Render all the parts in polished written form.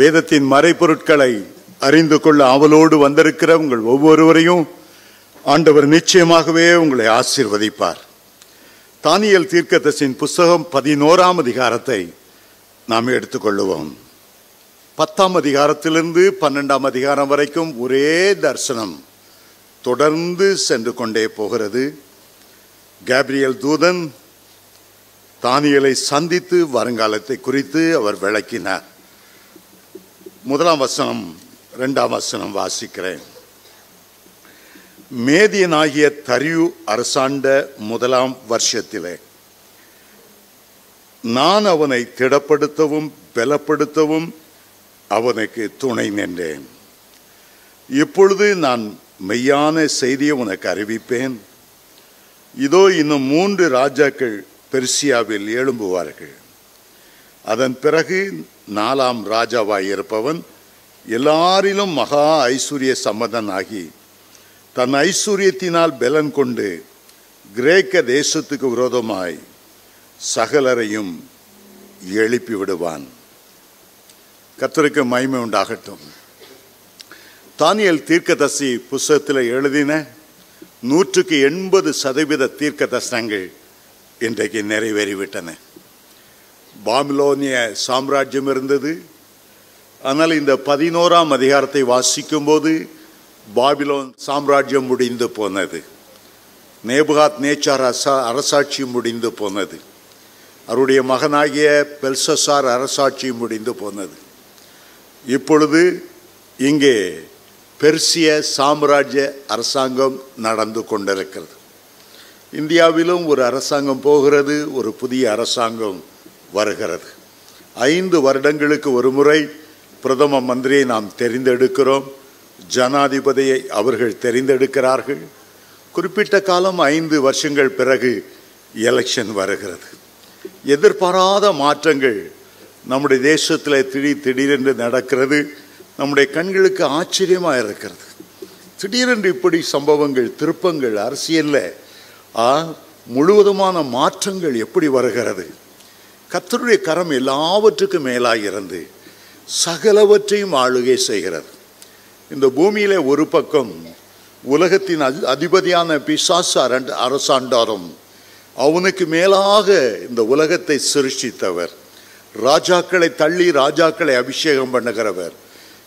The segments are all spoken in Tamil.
வேதத்தின் மறைபொருட்களை அறிந்து கொள்ள ஆவலோடு வந்திருக்கிற உங்கள் ஒவ்வொருவரையும் ஆண்டவர் நிச்சயமாகவே உங்களை ஆசீர்வதிப்பார். தானியேல் தீர்க்கதரிசியின் புஸ்தகம் 11ஆம் அதிகாரத்தை நாம் எடுத்துக்கொள்ளுவோம். 10ஆம் அதிகாரத்திலிருந்து 12ஆம் அதிகாரம் வரைக்கும் ஒரே தரிசனம் தொடர்ந்து சென்று கொண்டே போகிறது. கேப்ரியேல் தூதன் தானியேலை சந்தித்து வருங்காலத்தை குறித்து அவர் விளக்கினார். 1ஆம் வசனம் 2ஆம் வசனம் வாசிக்கிறேன். மேதியனாகிய தரியு அரசாண்ட 1ஆம் வருஷத்திலே நான் அவனை திடப்படுத்தவும் பலப்படுத்தவும் அவனுக்கு துணை நின்றேன். இப்பொழுது நான் மெய்யான செய்தியை உனக்கு அறிவிப்பேன். இதோ இன்னும் 3 ராஜாக்கள் பெர்சியாவில் எழும்புவார்கள். அதன் பிறகு 4ஆம் ராஜாவாய் இருப்பவன் எல்லாரிலும் மகா ஐஸ்வர்ய சம்பந்தனாகி தன் ஐஸ்வர்யத்தினால் பலன் கொண்டு கிரேக்க தேசத்துக்கு விரோதமாய் சகலரையும் எழுப்பி விடுவான். கர்த்தருக்கு மகிமை உண்டாகட்டும். தானியேல் தீர்க்கதரிசி புஸ்தகத்தில் எழுதின 180% தீர்க்க தரிசனங்கள் இன்றைக்கு நிறைவேறிவிட்டன. பாபிலோனிய சாம்ராஜ்யம் இருந்தது. ஆனால் இந்த 11ஆம் அதிகாரத்தை வாசிக்கும் போது பாபிலோன் சாம்ராஜ்யம் முடிந்து போனது. நேபுகாத் நேச்சார் அரசாட்சி முடிந்து போனது. அவருடைய மகனாகிய பெல்சசார் அரசாட்சி முடிந்து போனது. இப்பொழுது இங்கே பெர்சிய சாம்ராஜ்ய அரசாங்கம் நடந்து கொண்டிருக்கிறது. இந்தியாவிலும் ஒரு அரசாங்கம் போகிறது, ஒரு புதிய அரசாங்கம் வருகிறது. 5 வருடங்களுக்கு ஒரு முறை பிரதம மந்திரியை நாம் தெரிந்தெடுக்கிறோம். ஜனாதிபதியை அவர்கள் தெரிந்தெடுக்கிறார்கள். குறிப்பிட்ட காலம் 5 வருஷங்கள் பிறகு எலெக்ஷன் வருகிறது. எதிர்பாராத மாற்றங்கள் நம்முடைய தேசத்தில் திடீரென்று நடக்கிறது. நம்முடைய கண்களுக்கு ஆச்சரியமாக இருக்கிறது. திடீரென்று இப்படி சம்பவங்கள், திருப்பங்கள், அரசியலில் முழுவதுமான மாற்றங்கள் எப்படி வருகிறது? கர்த்தருடைய கரம் எல்லாவற்றுக்கும் மேலாக இருந்து சகலவற்றையும் ஆளுகை செய்கிறது. இந்த பூமியில ஒரு பக்கம் உலகத்தின் அதிபதியான பிசாசு அரசாண்டாரும் அவனுக்கு மேலாக இந்த உலகத்தை சிருஷ்டித்தவர், ராஜாக்களை தள்ளி ராஜாக்களை அபிஷேகம் பண்ணுகிறவர்,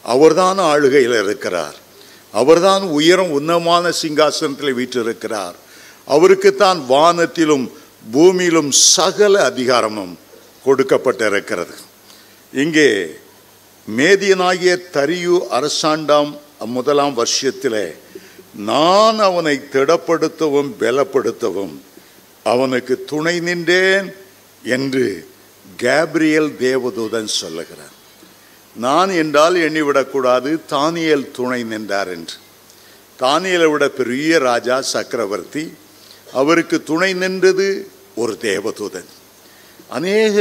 அவர்தான் ஆளுகையில் இருக்கிறார். அவர்தான் உன்னதமான சிங்காசனத்தில் வீற்றிருக்கிறார். அவருக்குத்தான் வானத்திலும் பூமியிலும் சகல அதிகாரமும் கொடுக்கப்பட்டிருக்கிறது. இங்கே மேதியனாகிய தரியு அரசாண்டாம் 1ஆம் வருஷத்திலே நான் அவனை திடப்படுத்தவும் பலப்படுத்தவும் அவனுக்கு துணை நின்றேன் என்று கேப்ரியேல் தேவதூதன் சொல்லுகிறார். நான் என்றால் எண்ணிவிடக்கூடாது, தானியேல் துணை நின்றார் என்று. தானியேலை விட பெரிய ராஜா சக்கரவர்த்தி, அவருக்கு துணை நின்றது ஒரு தேவதூதன். அநேக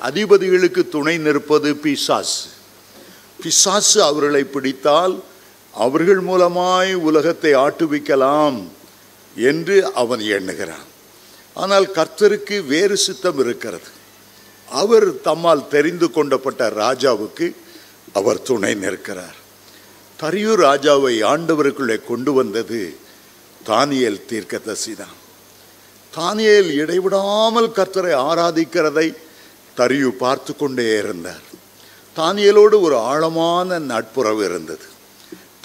அதிபதிகளுக்கு துணை நிற்பது பிசாசு. பிசாசு அவர்களை பிடித்தால் அவர்கள் மூலமாய் உலகத்தை ஆட்டுவிக்கலாம் என்று அவன் எண்ணுகிறான். ஆனால் கர்த்தருக்கு வேறு சித்தம் இருக்கிறது. அவர் தம்மால் தெரிந்து கொண்டப்பட்ட ராஜாவுக்கு அவர் துணை நிற்கிறார். தரியு ராஜாவை ஆண்டவருக்குள்ளே கொண்டு வந்தது தானியேல் தீர்க்கதரிசி தான். தானியேல் இடைவிடாமல் கர்த்தரை ஆராதிக்கிறதை தரியு பார்த்து கொண்டே இருந்தார். தானியேலோடு ஒரு ஆழமான நட்புறவு இருந்தது.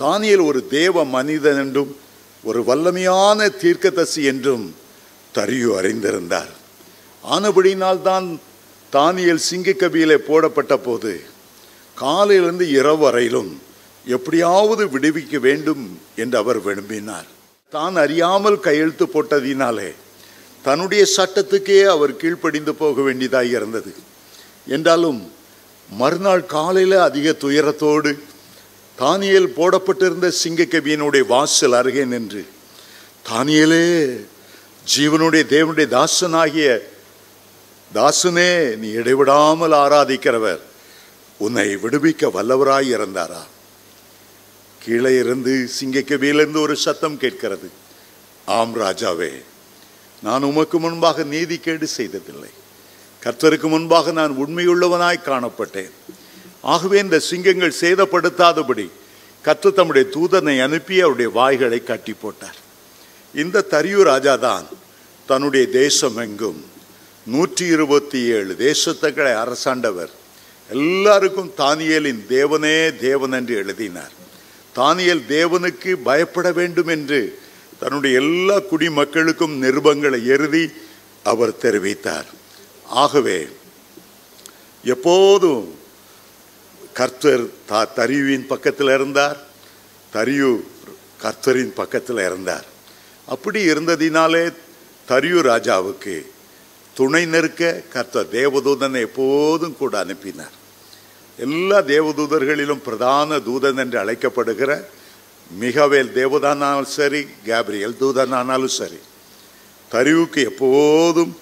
தானியேல் ஒரு தேவ மனிதன் என்றும் ஒரு வல்லமையான தீர்க்கதரிசி என்றும் தரியு அறிந்திருந்தார். ஆனபடியினால்தான் தானியேல் சிங்கக்கபியிலே போடப்பட்ட போது காலையிலிருந்து இரவு வரையிலும் எப்படியாவது விடுவிக்க வேண்டும் என்று அவர் விரும்பினார். தான் அறியாமல் கையெழுத்து போட்டதினாலே தன்னுடைய சட்டத்துக்கே அவர் கீழ்ப்படிந்து போக வேண்டியதாக இருந்தது. என்றாலும் மறுநாள் காலையில் அதிக துயரத்தோடு தானியேல் போடப்பட்டிருந்த சிங்கக்கபியினுடைய வாசல் அருகே நின்று, தானியேலே, ஜீவனுடைய தேவனுடைய தாசனாகிய தாசனே, நீ இடைவிடாமல் ஆராதிக்கிறவர், உன்னை விடுவிக்க வல்லவராய் இருந்தாரா? கீழே இருந்து சிங்கக்கபியிலிருந்து ஒரு சத்தம் கேட்கிறது. ஆம் ராஜாவே, நான் உமக்கு முன்பாக நீதிகேடு செய்ததில்லை. கர்த்தருக்கு முன்பாக நான் உண்மையுள்ளவனாய் காணப்பட்டேன். ஆகவே இந்த சிங்கங்கள் சேதப்படுத்தாதபடி கர்த்தர் தம்முடைய தூதனை அனுப்பி அவருடைய வாய்களை கட்டி போட்டார். இந்த தரியு ராஜா தான் தன்னுடைய தேசம் எங்கும் 127 தேசத்துக்களை அரசாண்டவர். எல்லாருக்கும் தானியேலின் தேவனே தேவன் என்று எழுதினார். தானியேல் தேவனுக்கு பயப்பட வேண்டும் என்று தன்னுடைய எல்லா குடிமக்களுக்கும் நிருபங்களை எழுதி அவர் தெரிவித்தார். ஆகவே எப்போதும் கர்த்தர் தரியுவின் பக்கத்தில் இருந்தார், தரியு கர்த்தரின் பக்கத்தில் இருந்தார். அப்படி இருந்ததினாலே தரியு ராஜாவுக்கு துணை நிற்க கர்த்தர் தேவதூதனை எப்போதும் கூட அனுப்பினார். எல்லா தேவதூதர்களிலும் பிரதான தூதன் என்று அழைக்கப்படுகிற மிகாவேல் தேவதானாலும் சரி, கேப்ரியல் தூதனானாலும் சரி, தரியுவுக்கு எப்போதும்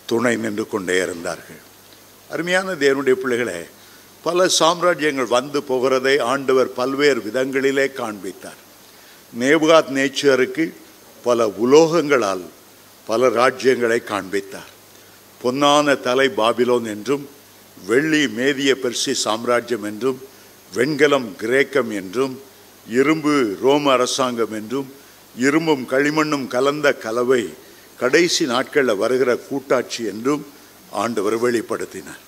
துணை நின்று கொண்டே இருந்தார்கள். அருமையான தேவனுடைய பிள்ளைகளே, பல சாம்ராஜ்யங்கள் வந்து போகிறதை ஆண்டவர் பல்வேறு விதங்களிலே காண்பித்தார். நேபுகாத் நேச்சருக்கு பல உலோகங்களால் பல ராஜ்யங்களை காண்பித்தார். பொன்னான தலை பாபிலோன் என்றும், வெள்ளி மேதிய பெர்சி சாம்ராஜ்யம் என்றும், வெண்கலம் கிரேக்கம் என்றும், இரும்பு ரோம அரசாங்கம் என்றும், இரும்பும் களிமண்ணும் கலந்த கலவை கடைசி நாட்களில் வருகிற கூட்டாட்சி என்றும் ஆண்டவர் வெளிப்படுத்தினார்.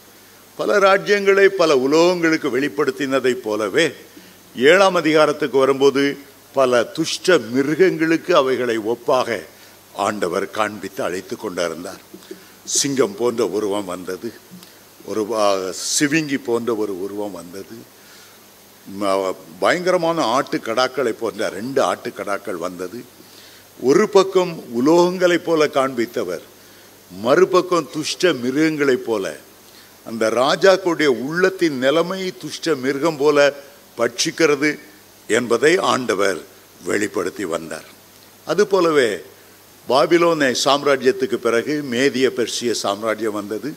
பல ராஜ்யங்களை பல உலோகங்களுக்கு வெளிப்படுத்தினதை போலவே 7ஆம் அதிகாரத்துக்கு வரும்போது பல துஷ்ட மிருகங்களுக்கு அவைகளை ஒப்பாக ஆண்டவர் காண்பித்து அழைத்து கொண்டிருந்தார். சிங்கம் போன்ற உருவம் வந்தது, ஒரு சிவிங்கி போன்ற ஒரு உருவம் வந்தது, பயங்கரமான ஆட்டுக்கடாக்களை போன்ற 2 ஆட்டுக்கடாக்கள் வந்தது. ஒரு பக்கம் உலோகங்களைப் போல காண்பித்தவர், மறுபக்கம் துஷ்ட மிருகங்களைப் போல, அந்த ராஜாக்களுடைய உள்ளத்தின் நிலைமை துஷ்ட மிருகம் போல பட்சிக்கிறது என்பதை ஆண்டவர் வெளிப்படுத்தி வந்தார். அதுபோலவே பாபிலோனை சாம்ராஜ்யத்துக்கு பிறகு மேதிய பெர்சிய சாம்ராஜ்யம் வந்தது.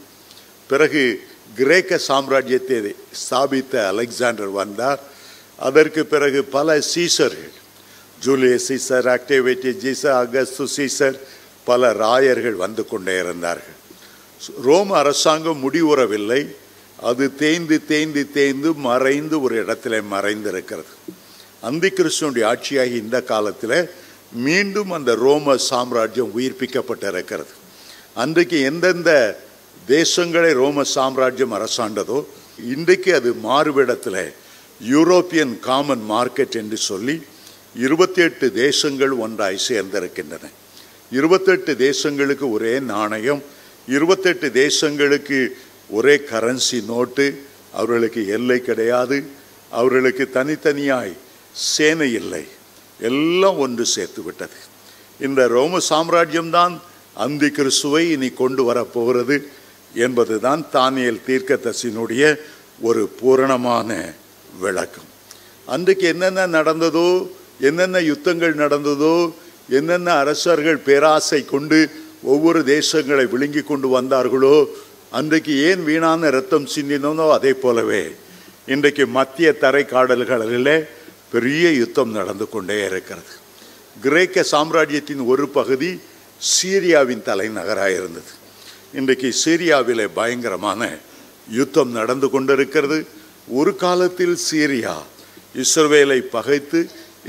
பிறகு கிரேக்க சாம்ராஜ்யத்தை ஸ்தாபித்த அலெக்சாண்டர் வந்தார். அதற்கு பிறகு பல சீசர்கள், Julius Caesar, Octavius Caesar, Augustus Caesar, பல ராயர்கள் வந்து கொண்டே இருந்தார்கள். ரோம அரசாங்கம் முடிவுறவில்லை. அது தேய்ந்து தேய்ந்து தேய்ந்து மறைந்து ஒரு இடத்துல மறைந்திருக்கிறது. அந்தி கிறிஸ்துவனுடைய ஆட்சியாகி இந்த காலத்தில் மீண்டும் அந்த ரோம சாம்ராஜ்யம் உயிர்ப்பிக்கப்பட்டிருக்கிறது. அன்றைக்கு எந்தெந்த தேசங்களை ரோம சாம்ராஜ்யம் அரசாண்டதோ இன்றைக்கு அது மாறுவிடத்தில் யூரோப்பியன் காமன் மார்க்கெட் என்று சொல்லி 28 தேசங்கள் ஒன்றாய் சேர்ந்திருக்கின்றன. 28 தேசங்களுக்கு ஒரே நாணயம், 28 தேசங்களுக்கு ஒரே கரன்சி நோட்டு. அவர்களுக்கு எல்லை கிடையாது, அவர்களுக்கு தனித்தனியாய் சேனை இல்லை, எல்லாம் ஒன்று சேர்த்து விட்டது. இந்த ரோம சாம்ராஜ்யம்தான் அந்தி கிறிஸ்துவை இனி கொண்டு வரப்போகிறது என்பதுதான் தானியேல் தீர்க்கதரிசியினுடைய ஒரு பூரணமான விளக்கம். அன்றைக்கு என்னென்ன நடந்ததோ, என்னென்ன யுத்தங்கள் நடந்ததோ, என்னென்ன அரசர்கள் பேராசை கொண்டு ஒவ்வொரு தேசங்களை விழுங்கி கொண்டு வந்தார்களோ, அன்றைக்கு ஏன் வீணான இரத்தம் சிந்தினோ அதே போலவே இன்றைக்கு மத்திய தரை காடல்களிலே பெரிய யுத்தம் நடந்து கொண்டே இருக்கிறது. கிரேக்க சாம்ராஜ்யத்தின் ஒரு பகுதி சீரியாவின் தலைநகராக இருந்தது. இன்றைக்கு சீரியாவிலே பயங்கரமான யுத்தம் நடந்து கொண்டிருக்கிறது. ஒரு காலத்தில் சீரியா இஸ்ரவேலை பகைத்து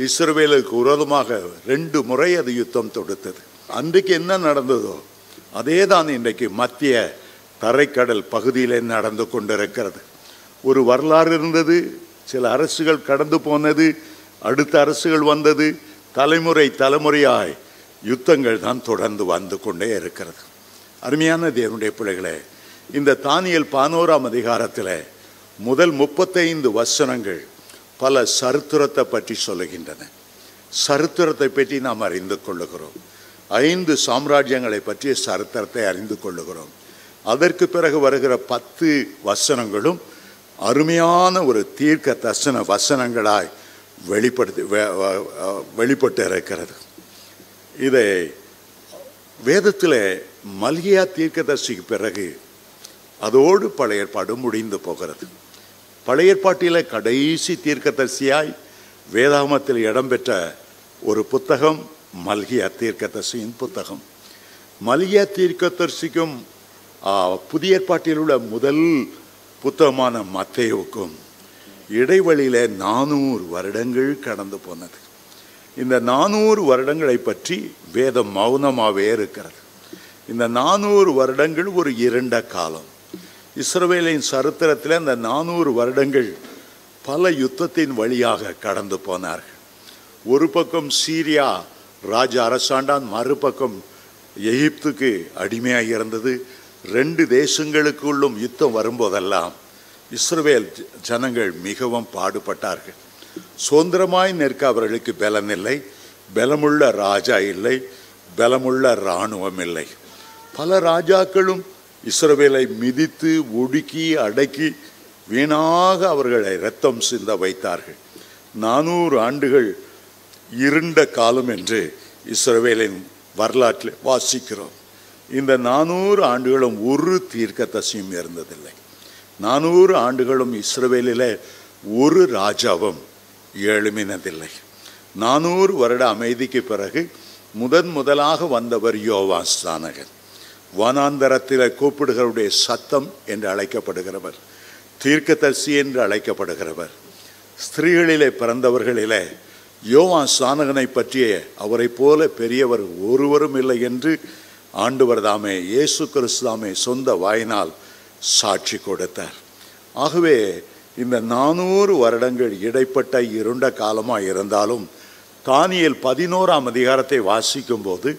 இஸ்ரவேலுக்கு விரோதமாக 2 முறை அது யுத்தம் தொடுத்தது. அன்றைக்கு என்ன நடந்ததோ அதே தான் இன்றைக்கு மத்திய தரைக்கடல் பகுதியிலே நடந்து கொண்டிருக்கிறது. ஒரு வரலாறு இருந்தது, சில அரசுகள் கடந்து போனது, அடுத்த அரசுகள் வந்தது, தலைமுறை தலைமுறையாய் யுத்தங்கள் தான் தொடர்ந்து வந்து கொண்டே இருக்கிறது. அருமையான தேவனுடைய பிள்ளைகளே, இந்த தானியேல் 11ஆம் அதிகாரத்தில் முதல் 35 வசனங்கள் பல சரித்திரத்தை பற்றி சொல்லுகின்றன. சரித்திரத்தை பற்றி நாம் அறிந்து கொள்ளுகிறோம். 5 சாம்ராஜ்யங்களை பற்றிய சரித்திரத்தை அறிந்து கொள்ளுகிறோம். அதற்கு பிறகு வருகிற 10 வசனங்களும் அருமையான ஒரு தீர்க்க தரிசன வசனங்களாய் வெளிப்பட்டு இருக்கிறது. இதை வேதத்தில் மல்கியா தீர்க்கதரிசிக்கு பிறகு அதோடு பழைய ஏற்பாடு முடிந்து போகிறது. பழைய ஏற்பாட்டில் கடைசி தீர்க்கதரிசியாய் வேதாகமத்தில் இடம்பெற்ற ஒரு புத்தகம் மல்கியா தீர்க்கதரிசியின் புத்தகம். மல்கியா தீர்க்கதரிசிக்கும் புதிய ஏற்பாட்டில் உள்ள முதல் புத்தகமான மத்தேயுவுக்கும் இடைவெளியில் 400 வருடங்கள் கடந்து போனது. இந்த 400 வருடங்களை பற்றி வேதம் மௌனமாகவே இருக்கிறது. இந்த 400 வருடங்கள் ஒரு இருண்ட காலம். இஸ்ரவேலின் சரித்திரத்தில் அந்த 400 வருடங்கள் பல யுத்தத்தின் வழியாக கடந்து போனார்கள். ஒரு பக்கம் சீரியா ராஜா அரசாண்டான், மறுபக்கம் எகிப்துக்கு அடிமையாக இருந்தது. 2 தேசங்களுக்குள்ளும் யுத்தம் வரும்போதெல்லாம் இஸ்ரவேல் ஜனங்கள் மிகவும் பாடுபட்டார்கள். சுதந்திரமாய் நிற்க அவர்களுக்கு பலன் இல்லை, பலமுள்ள ராஜா இல்லை, பலமுள்ள இராணுவம் இல்லை. பல ராஜாக்களும் இஸ்ரவேலை மிதித்து ஒடுக்கி அடக்கி வீணாக அவர்களை இரத்தம் சிந்த வைத்தார்கள். 400 ஆண்டுகள் இருண்ட காலம் என்று இஸ்ரவேலின் வரலாற்றில் வாசிக்கிறோம். இந்த 400 ஆண்டுகளும் ஒரு தீர்க்கதரிசியும் இருந்ததில்லை. 400 ஆண்டுகளும் இஸ்ரவேலிலே ஒரு ராஜாவும் எழும்பினதில்லை. 400 வருட அமைதிக்கு பிறகு முதலாக வந்தவர் யோவான் ஸ்நானகன். வனாந்தரத்தில் கூப்பிடுகளுடைய சத்தம் என்று அழைக்கப்படுகிறவர், தீர்க்கதரிசி என்று அழைக்கப்படுகிறவர். ஸ்திரீகளிலே பிறந்தவர்களிலே யோவான் ஸ்நானகனை பற்றிய அவரை போல பெரியவர் ஒருவரும் இல்லை என்று ஆண்டவர் தாமே, இயேசு கிறிஸ்து தாமே சொந்த வாயினால் சாட்சி கொடுத்தார். ஆகவே இந்த 400 வருடங்கள் இடைப்பட்ட இருண்ட காலமாக இருந்தாலும் தானியேல் 11ஆம் அதிகாரத்தை வாசிக்கும் போது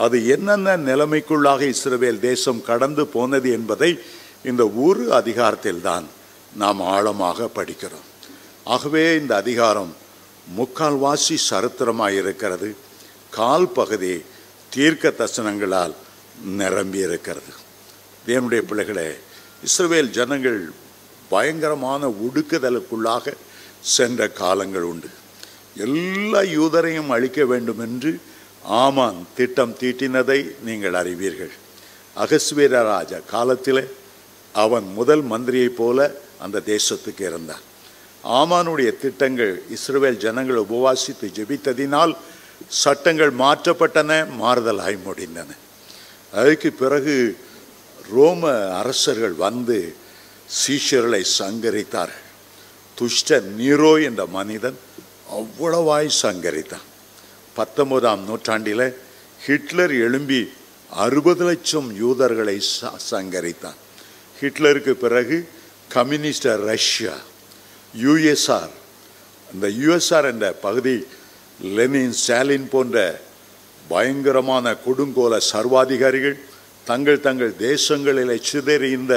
அது என்னென்ன நிலைமைக்குள்ளாக இஸ்ரவேல் தேசம் கடந்து போனது என்பதை இந்த ஒரு அதிகாரத்தில் தான் நாம் ஆழமாக படிக்கிறோம். ஆகவே இந்த அதிகாரம் முக்கால்வாசி சரித்திரமாக இருக்கிறது, கால் பகுதி தீர்க்க தரிசனங்களால் நிரம்பி இருக்கிறது. தேவனுடைய பிள்ளைகளே, இஸ்ரவேல் ஜனங்கள் பயங்கரமான ஒடுக்குதலுக்குள்ளாக சென்ற காலங்கள் உண்டு. எல்லா யூதரையும் அழிக்க வேண்டும் என்று ஆமான் திட்டம் தீட்டினதை நீங்கள் அறிவீர்கள். அகஸ்வேர ராஜா காலத்தில் அவன் முதல் மந்திரியைப் போல அந்த தேசத்துக்கு இருந்தான். ஆமானுடைய திட்டங்கள் இஸ்ரவேல் ஜனங்கள் உபவாசித்து ஜெபித்ததினால் சட்டங்கள் மாற்றப்பட்டன, மாறுதலாய் முடிந்தன. அதுக்கு பிறகு ரோம அரசர்கள் வந்து சீஷர்களை சங்கரித்தார்கள். துஷ்ட நீரோ என்ற மனிதன் அவ்வளவாய் சங்கரித்தான். 19ஆம் நூற்றாண்டில் ஹிட்லர் எழும்பி 60 லட்சம் யூதர்களை சங்கரித்தான். ஹிட்லருக்கு பிறகு கம்யூனிஸ்ட் ரஷ்யா, யுஎஸ்ஆர், இந்த யுஎஸ்ஆர் என்ற பகுதி லெனின், ஸ்டாலின் போன்ற பயங்கரமான கொடுங்கோல சர்வாதிகாரிகள் தங்கள் தேசங்களில் சிதறிந்த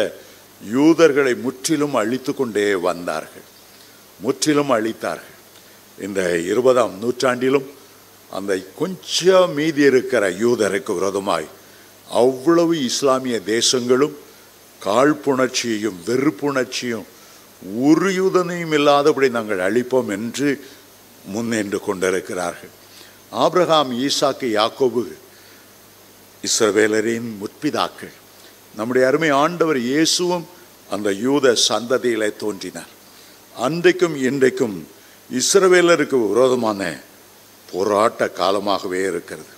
யூதர்களை முற்றிலும் அழித்து கொண்டே வந்தார்கள், முற்றிலும் அழித்தார்கள். இந்த 20ஆம் நூற்றாண்டிலும் அந்த கொஞ்சம் மீதி இருக்கிற யூதருக்கு விரோதமாய் அவ்வளவு இஸ்லாமிய தேசங்களும் காழ்ப்புணர்ச்சியையும் வெறுப்புணர்ச்சியும் ஒரு யூதனையும் இல்லாதபடி நாங்கள் அழிப்போம் என்று முன்னென்று கொண்டிருக்கிறார்கள். ஆபிரகாம், ஈசாக்கு, யாக்கோபு இஸ்ரவேலரின் முற்பிதாக்கள். நம்முடைய அருமை ஆண்டவர் இயேசுவும் அந்த யூத சந்ததியிலே தோன்றினார். அன்றைக்கும் இன்றைக்கும் இஸ்ரவேலருக்கு விரோதமான போராட்ட காலமாகவே இருக்கிறது.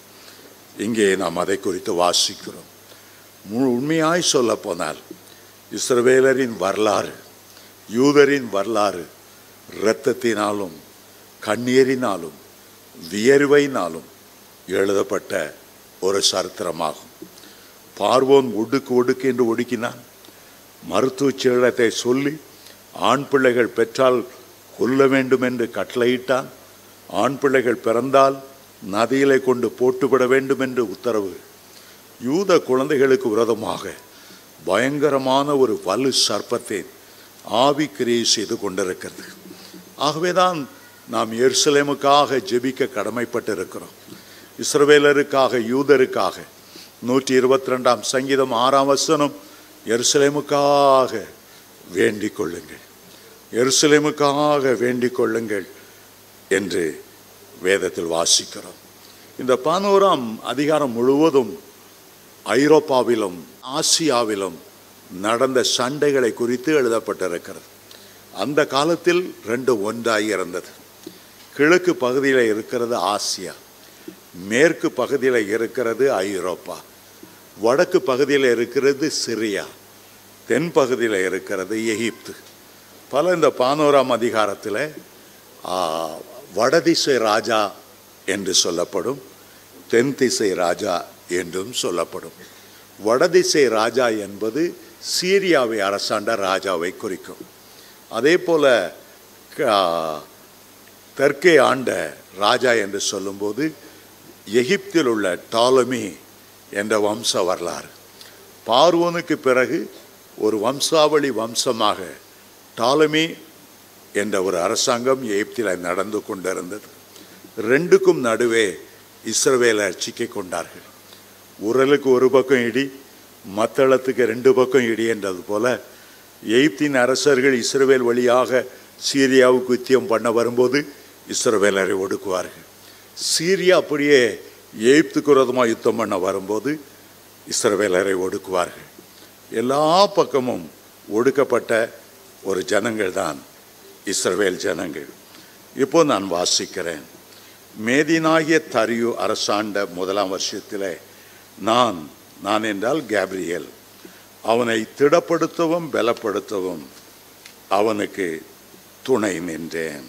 இங்கே நாம் அதை குறித்து வாசிக்கிறோம். உண்மையாய் சொல்ல போனால் இஸ்ரவேலரின் வரலாறு, யூதரின் வரலாறு இரத்தத்தினாலும் கண்ணீரினாலும் வியர்வையினாலும் எழுதப்பட்ட ஒரு சரித்திரமாகும். பார்வோன் ஒடுக்கு என்று ஒடுக்கினான். மருத்துவ சீலத்தை சொல்லி ஆண் பிள்ளைகள் பெற்றால் கொல்ல வேண்டும் என்று கட்டளையிட்டான். ஆண் பிள்ளைகள் பிறந்தால் நதியிலே கொண்டு போட்டுவிட வேண்டும் என்று உத்தரவு. யூத குழந்தைகளுக்கு விரோதமாக பயங்கரமான ஒரு வலு சர்ப்பத்தை ஆவி கிரியை செய்து கொண்டிருக்கிறது. ஆகவேதான் நாம் எருசலேமுக்காக ஜெபிக்க கடமைப்பட்டிருக்கிறோம். இஸ்ரவேலருக்காக, யூதருக்காக. 122ஆம் சங்கீதம் 6ஆம் வசனம், எருசலேமுக்காக வேண்டிக் கொள்ளுங்கள், எருசலேமுக்காக வேண்டிக் கொள்ளுங்கள் என்று வேதத்தில் வாசிக்கிறோம். இந்த 11ஆம் அதிகாரம் முழுவதும் ஐரோப்பாவிலும் ஆசியாவிலும் நடந்த சண்டைகளை குறித்து எழுதப்பட்டிருக்கிறது. அந்த காலத்தில் 2 ஒன்றாய் இருந்தது. கிழக்கு பகுதியில் இருக்கிறது ஆசியா, மேற்கு பகுதியில் இருக்கிறது ஐரோப்பா, வடக்கு பகுதியில் இருக்கிறது சிரியா, தென் பகுதியில் இருக்கிறது எகிப்து. பல இந்த 11ஆம் அதிகாரத்தில் வடதிசை ராஜா என்று சொல்லப்படும், தென் திசை ராஜா என்றும் சொல்லப்படும். வடதிசை ராஜா என்பது சீரியாவை அரசாண்ட ராஜாவை குறிக்கும். அதே போல தெற்கே ஆண்ட ராஜா என்று சொல்லும்போது எகிப்தில் உள்ள டாலமி என்ற வம்ச வரலாறு. பார்வோனுக்கு பிறகு ஒரு வம்சாவளி வம்சமாக டாலமி என்ற ஒரு அரசாங்கம் எகிப்தில் நடந்து கொண்டிருந்தது. ரெண்டுக்கும் நடுவே இஸ்ரவேலர் சிக்கிக் கொண்டார்கள். உரலுக்கு ஒரு பக்கம் இடி, மத்தளத்துக்கு 2 பக்கம் இடி என்றது போல எகிப்தின் அரசர்கள் இஸ்ரவேல் வழியாக சீரியாவுக்கு யுத்தம் பண்ண வரும்போது இஸ்ரவேலரை ஒடுக்குவார்கள். சீரியா அப்படியே எகிப்துக்கு விரோதமாக யுத்தம் பண்ண வரும்போது இஸ்ரவேலரை ஒடுக்குவார்கள். எல்லா பக்கமும் ஒடுக்கப்பட்ட ஒரு ஜனங்கள் தான் இஸ்ரவேல் ஜனங்கள். இப்போ நான் வாசிக்கிறேன். மேதினாகிய தரியு அரசாண்ட 1ஆம் வருஷத்திலே நான் என்றால் கேப்ரியேல் அவனை திடப்படுத்தவும் பலப்படுத்தவும் அவனுக்கு துணை நின்றேன்.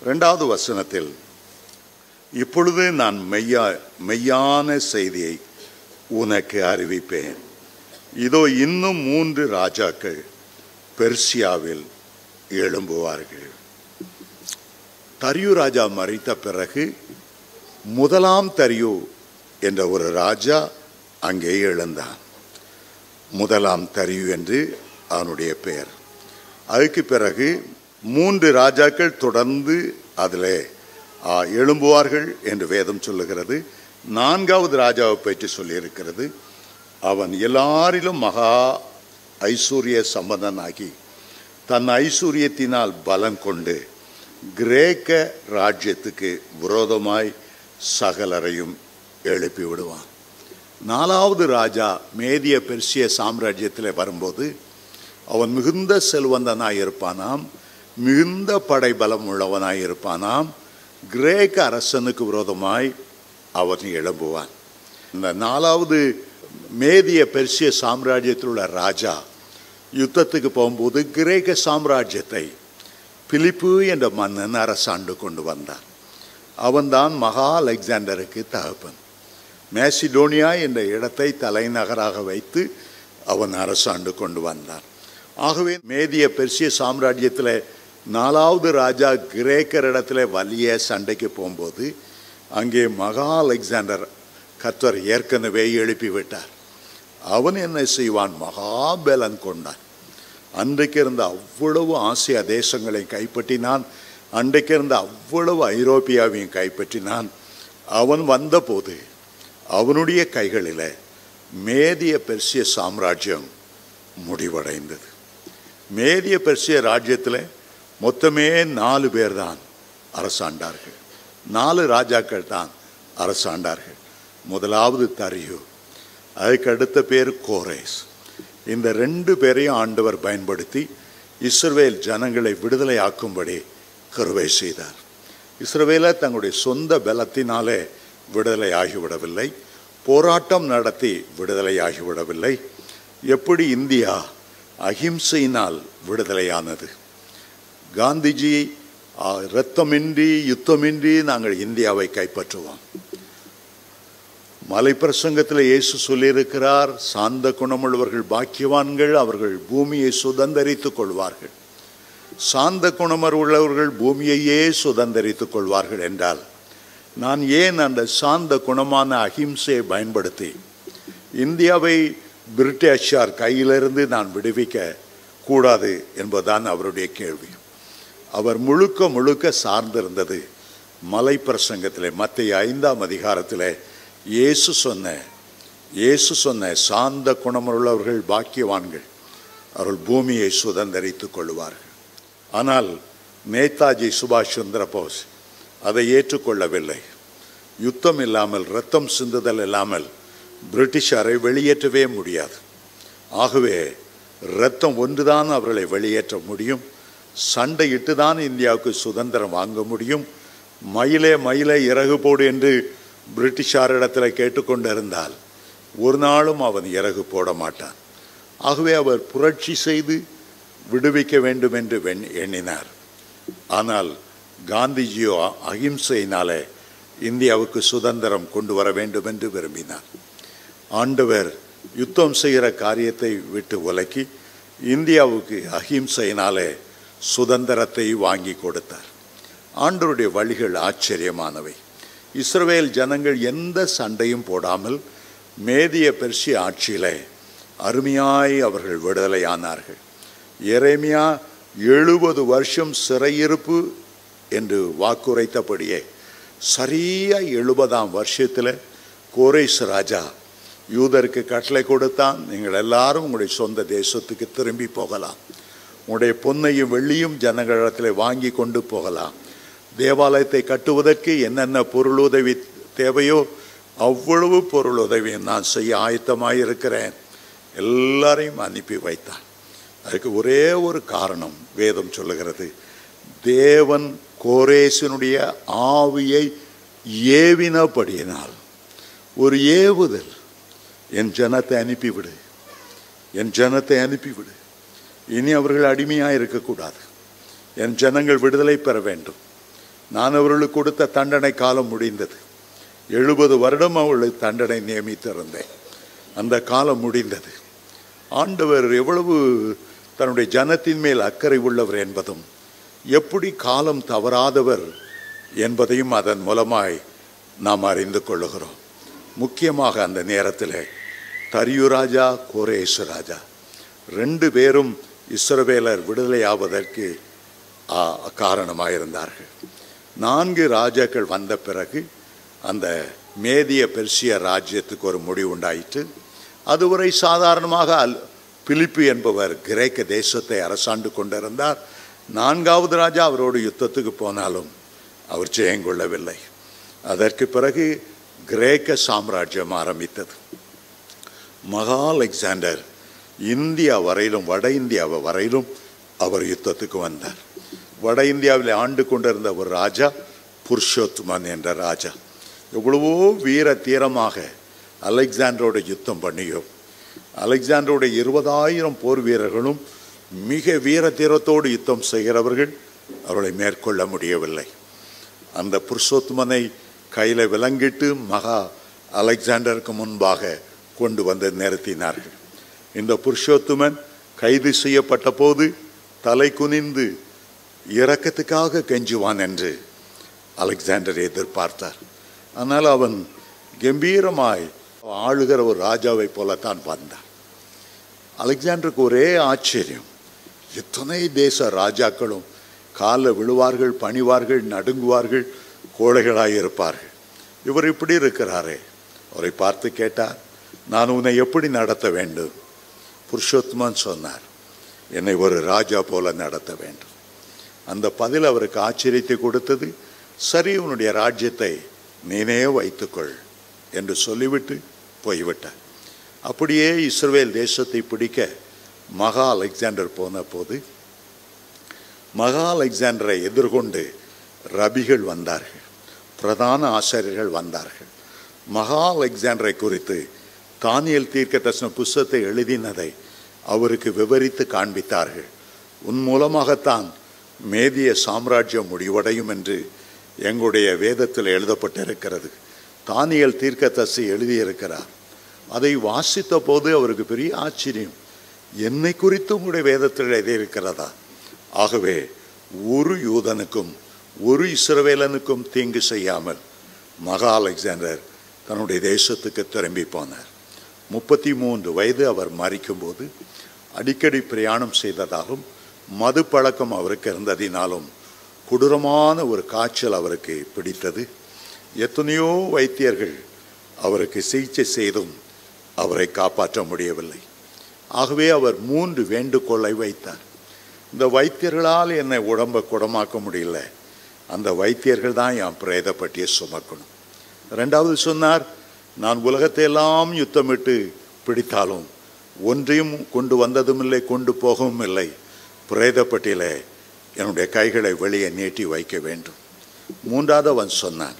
2வது வசனத்தில், இப்பொழுது நான் மெய்யான செய்தியை உனக்கு அறிவிப்பேன். இதோ இன்னும் 3 ராஜாக்கள் பெர்சியாவில் எழும்புவார்கள். தரியு ராஜா மரித்த பிறகு 1ஆம் தரியு என்ற ஒரு ராஜா அங்கே எழுந்தான். 1ஆம் தரியு என்று அவனுடைய பெயர். அதுக்கு பிறகு 3 ராஜாக்கள் தொடர்ந்து அதில் எழும்புவார்கள் என்று வேதம் சொல்லுகிறது. 4வது ராஜாவை பற்றி சொல்லியிருக்கிறது. அவன் எல்லாரிலும் மகா ஐஸ்வர்ய சம்பந்தனாகி தன் ஐஸ்வர்யத்தினால் பலம் கொண்டு கிரேக்க ராஜ்யத்துக்கு விரோதமாய் சகலரையும் எழுப்பி விடுவான். 4வது ராஜா மேதிய பெர்சிய சாம்ராஜ்யத்தில் வரும்போது அவன் மிகுந்த செல்வந்தனாய் இருப்பானாம், மிகுந்த படைபலம் உள்ளவனாய் இருப்பானாம். கிரேக்க அரசனுக்கு விரோதமாய் அவன் எழும்புவான். இந்த 4வது மேதிய பெர்சிய சாம்ராஜ்யத்தில் உள்ள ராஜா யுத்தத்துக்கு போகும்போது கிரேக்க சாம்ராஜ்யத்தை பிலிப்பு என்ற மன்னன் அரசாண்டு கொண்டு வந்தான். அவன்தான் மகா அலெக்சாண்டருக்கு தகப்பன். மேசிடோனியா என்ற இடத்தை தலைநகராக வைத்து அவன் அரசாண்டு கொண்டு வந்தான். ஆகவே மேதிய பெர்சிய சாம்ராஜ்யத்தில் 4வது ராஜா கிரேக்கரிடத்தில் வலிய சண்டைக்கு போகும்போது அங்கே மகா அலெக்சாண்டர் கர்த்தர் ஏற்கனவே எழுப்பிவிட்டார். அவன் என்ன செய்வான்? மகாபலன் கொண்டான். அன்றைக்கு இருந்த அவ்வளவு ஆசிய தேசங்களை கைப்பற்றினான். அன்றைக்கு இருந்த அவ்வளவு ஐரோப்பியாவையும் கைப்பற்றினான். அவன் வந்தபோது அவனுடைய கைகளில் மேதிய பெர்சிய சாம்ராஜ்யம் முடிவடைந்தது. மேதிய பெர்சிய ராஜ்யத்தில் மொத்தமே 4 பேர் தான் அரசாண்டார்கள். 4 ராஜாக்கள் தான் அரசாண்டார்கள். 1வது தரியு, அதுக்கு அடுத்த பேர் கோரேஸ். இந்த 2 பேரையும் ஆண்டவர் பயன்படுத்தி இஸ்ரவேல் ஜனங்களை விடுதலை ஆக்கும்படி கிருபை செய்தார். இஸ்ரவேலை தங்களுடைய சொந்த பலத்தினாலே விடுதலை ஆகிவிடவில்லை, போராட்டம் நடத்தி விடுதலை ஆகிவிடவில்லை. எப்படி இந்தியா அஹிம்சையினால் விடுதலையானது. காந்திஜி இரத்தமின்றி யுத்தமின்றி நாங்கள் இந்தியாவை கைப்பற்றுவோம். மலை பிரசங்கத்தில் இயேசு சொல்லியிருக்கிறார், சாந்த குணமுள்ளவர்கள் பாக்கியவான்கள், அவர்கள் பூமியை சுதந்தரித்துக் கொள்வார்கள். சாந்த குணமர் உள்ளவர்கள் பூமியையே சுதந்தரித்துக் கொள்வார்கள் என்றால் நான் ஏன் அந்த சாந்த குணமான அஹிம்சையை பயன்படுத்தி இந்தியாவை பிரிட்டிஷார் கையிலிருந்து நான் விடுவிக்க கூடாது என்பதுதான் அவருடைய கேள்வி. அவர் முழுக்க சார்ந்திருந்தது மலை பிரசங்கத்தில் மத்தேயு 5ஆம் அதிகாரத்தில் இயேசு சொன்ன சாந்த குணமுள்ளவர்கள் பாக்கியவான்கள், அவர்கள் பூமியை சுதந்தரித்துக் கொள்வார்கள். ஆனால் நேதாஜி சுபாஷ் சந்திர போஸ் அதை ஏற்றுக்கொள்ளவில்லை. யுத்தம் இல்லாமல், இரத்தம் சிந்துதல் இல்லாமல் பிரிட்டிஷாரை வெளியேற்றவே முடியாது. ஆகவே இரத்தம் ஒன்றுதான் அவர்களை வெளியேற்ற முடியும். சண்டையிட்டு தான் இந்தியாவுக்கு சுதந்திரம் வாங்க முடியும். மயிலே இறகு போடு என்று பிரிட்டிஷாரிடத்தில் கேட்டுக்கொண்டிருந்தால் ஒரு நாளும் அவன் இறகு போட மாட்டான். ஆகவே அவர் புரட்சி செய்து விடுவிக்க வேண்டும் என்று எண்ணினார். ஆனால் காந்திஜியோ அகிம்சையினாலே இந்தியாவுக்கு சுதந்திரம் கொண்டு வர வேண்டும் என்று விரும்பினார். ஆண்டவர் யுத்தம் செய்கிற காரியத்தை விட்டு விலக்கி இந்தியாவுக்கு அகிம்சையினாலே சுதந்திரத்தை வாங்கி கொடுத்தார். ஆண்டவருடைய வழிகள் ஆச்சரியமானவை. இஸ்ரவேல் ஜனங்கள் எந்த சண்டையும் போடாமல் மேதிய பெர்சிய ஆட்சியிலே அருமையாய் அவர்கள் விடுதலையானார்கள். எரேமியா 70 வருஷம் சிறையிருப்பு என்று வாக்குரைத்தபடியே சரியா 70ஆம் வருஷத்தில் கோரேஸ் ராஜா யூதருக்கு கட்டளை கொடுத்தான். நீங்கள் எல்லாரும் உங்களுடைய சொந்த தேசத்துக்கு திரும்பி போகலாம். உங்களுடைய பொன்னையும் வெள்ளியும் ஜனங்களிடத்தில் வாங்கி கொண்டு போகலாம். தேவாலயத்தை கட்டுவதற்கு என்னென்ன பொருளுதவி தேவையோ அவ்வளவு பொருளுதவியும் நான் செய்ய ஆயத்தமாயிருக்கிறேன். எல்லாரையும் அனுப்பி வைத்தான். அதுக்கு ஒரே ஒரு காரணம் வேதம் சொல்லுகிறது. தேவன் கோரேசினுடைய ஆவியை ஏவினபடியினால் ஒரு ஏவுதல், என் ஜனத்தை அனுப்பிவிடு, என் ஜனத்தை அனுப்பிவிடு, இனி அவர்கள் அடிமையாக இருக்கக்கூடாது, என் ஜனங்கள் விடுதலை பெற வேண்டும். நான் அவர்களுக்கு கொடுத்த தண்டனை காலம் முடிந்தது. 70 வருடம் அவர்களுக்கு தண்டனை நியமித்திருந்தேன். அந்த காலம் முடிந்தது. ஆண்டவர் எவ்வளவு தன்னுடைய ஜனத்தின் மேல் அக்கறை உள்ளவர் என்பதும் எப்படி காலம் தவறாதவர் என்பதையும் அதன் மூலமாய் நாம் அறிந்து கொள்ளுகிறோம். முக்கியமாக அந்த நேரத்தில் தரியு ராஜா, கோரேசு ராஜா 2 பேரும் இஸ்ரவேலர் விடுதலையாவதற்கு காரணமாயிருந்தார்கள். 4 ராஜாக்கள் வந்த பிறகு அந்த மேதிய பெர்சிய ராஜ்யத்துக்கு ஒரு முடிவு உண்டாயிற்று. அதுவரை சாதாரணமாக பிலிப்பு என்பவர் கிரேக்க தேசத்தை அரசாண்டு கொண்டிருந்தார். 4வது ராஜா அவரோடு யுத்தத்துக்கு போனாலும் அவர் ஜெயங்கொள்ளவில்லை. அதற்கு பிறகு கிரேக்க சாம்ராஜ்யம் ஆரம்பித்தது. மகா அலெக்சாண்டர் இந்தியா வரையிலும் வட இந்தியாவை வரையிலும் அவர் யுத்தத்துக்கு வந்தார். வட இந்தியாவில் ஆண்டு கொண்டிருந்த ஒரு ராஜா புருஷோத்தமன் என்ற ராஜா எவ்வளவோ வீர தீரமாக அலெக்சாண்டரோட யுத்தம் பண்ணியோ, அலெக்சாண்டரோட 20,000 போர் வீரர்களும் மிக வீர தீரத்தோடு யுத்தம் செய்கிறவர்கள் அவர்களை மேற்கொள்ள முடியவில்லை. அந்த புருஷோத்தமனை கையில் விலங்கிட்டு மகா அலெக்சாண்டருக்கு முன்பாக கொண்டு வந்து நிறுத்தினார்கள். இந்த புருஷோத்தமன் கைது செய்யப்பட்ட போது தலை குனிந்து இரக்கத்துக்காக கெஞ்சுவான் என்று அலெக்சாண்டர் எதிர்பார்த்தார். ஆனால் அவன் கம்பீரமாய் ஆளுகிற ஒரு ராஜாவை போலத்தான் வந்தான். அலெக்சாண்டருக்கு ஒரே ஆச்சரியம், எத்தனை தேச ராஜாக்களும் காலில் விழுவார்கள், பணிவார்கள், நடுங்குவார்கள், கோழைகளாக இருப்பார்கள். இவர் இப்படி இருக்கிறாரே. அவரை பார்த்து கேட்டார், நான் உன்னை எப்படி நடத்த வேண்டும்? புருஷோத்தமன் சொன்னார், என்னை ஒரு ராஜா போல நடத்த வேண்டும். அந்த பதில் அவருக்கு ஆச்சரியத்தை கொடுத்தது. சரி, உன்னுடைய ராஜ்யத்தை நீனே வைத்துக்கொள் என்று சொல்லிவிட்டு போய்விட்டார். அப்படியே இஸ்ரவேல் தேசத்தை பிடிக்க மகா அலெக்சாண்டர் போன போது மகா அலெக்சாண்டரை எதிர்கொண்டு ரபிகள் வந்தார்கள், பிரதான ஆசாரியர்கள் வந்தார்கள். மகா அலெக்சாண்டரை குறித்து தானியேல் தீர்க்கதரிசன புஸ்தகத்தை எழுதினதை அவருக்கு விவரித்து காண்பித்தார்கள். உன் மூலமாகத்தான் மேதிய சாம்ராஜ்யம் முடிவடையும் என்று எங்களுடைய வேதத்தில் எழுதப்பட்டிருக்கிறது. தானியேல் தீர்க்கதரிசி எழுதியிருக்கிறார். அதை வாசித்த போது அவருக்கு பெரிய ஆச்சரியம், என்னை குறித்து உங்களுடைய வேதத்தில் எழுதியிருக்கிறதா? ஆகவே ஒரு யூதனுக்கும் ஒரு இஸ்ரவேலனுக்கும் தீங்கு செய்யாமல் மகா அலெக்சாண்டர் தன்னுடைய தேசத்துக்கு திரும்பி போனார். 33 வயது அவர் மரிக்கும்போது அடிக்கடி பிரயாணம் செய்ததாலும் மது பழக்கம் அவருக்கு இருந்ததினாலும் கொடூரமான ஒரு காய்ச்சல் அவருக்கு பிடித்தது. எத்தனையோ வைத்தியர்கள் அவருக்கு சிகிச்சை செய்தும் அவரை காப்பாற்ற முடியவில்லை. ஆகவே அவர் 3 வேண்டுகோளை வைத்தார். இந்த வைத்தியர்களால் என்னை உடம்பை குணமாக்க முடியல, அந்த வைத்தியர்கள் தான் என் பிரேத பட்டியை சுமக்கணும். 2வது சொன்னார், நான் உலகத்தை எல்லாம் யுத்தமிட்டு பிடித்தாலும் ஒன்றையும் கொண்டு வந்ததும் இல்லை, கொண்டு போகவும் இல்லை, பிரேத பட்டியில் என்னுடைய கைகளை வெளியே நீட்டி வைக்க வேண்டும். 3வது அவன் சொன்னான்,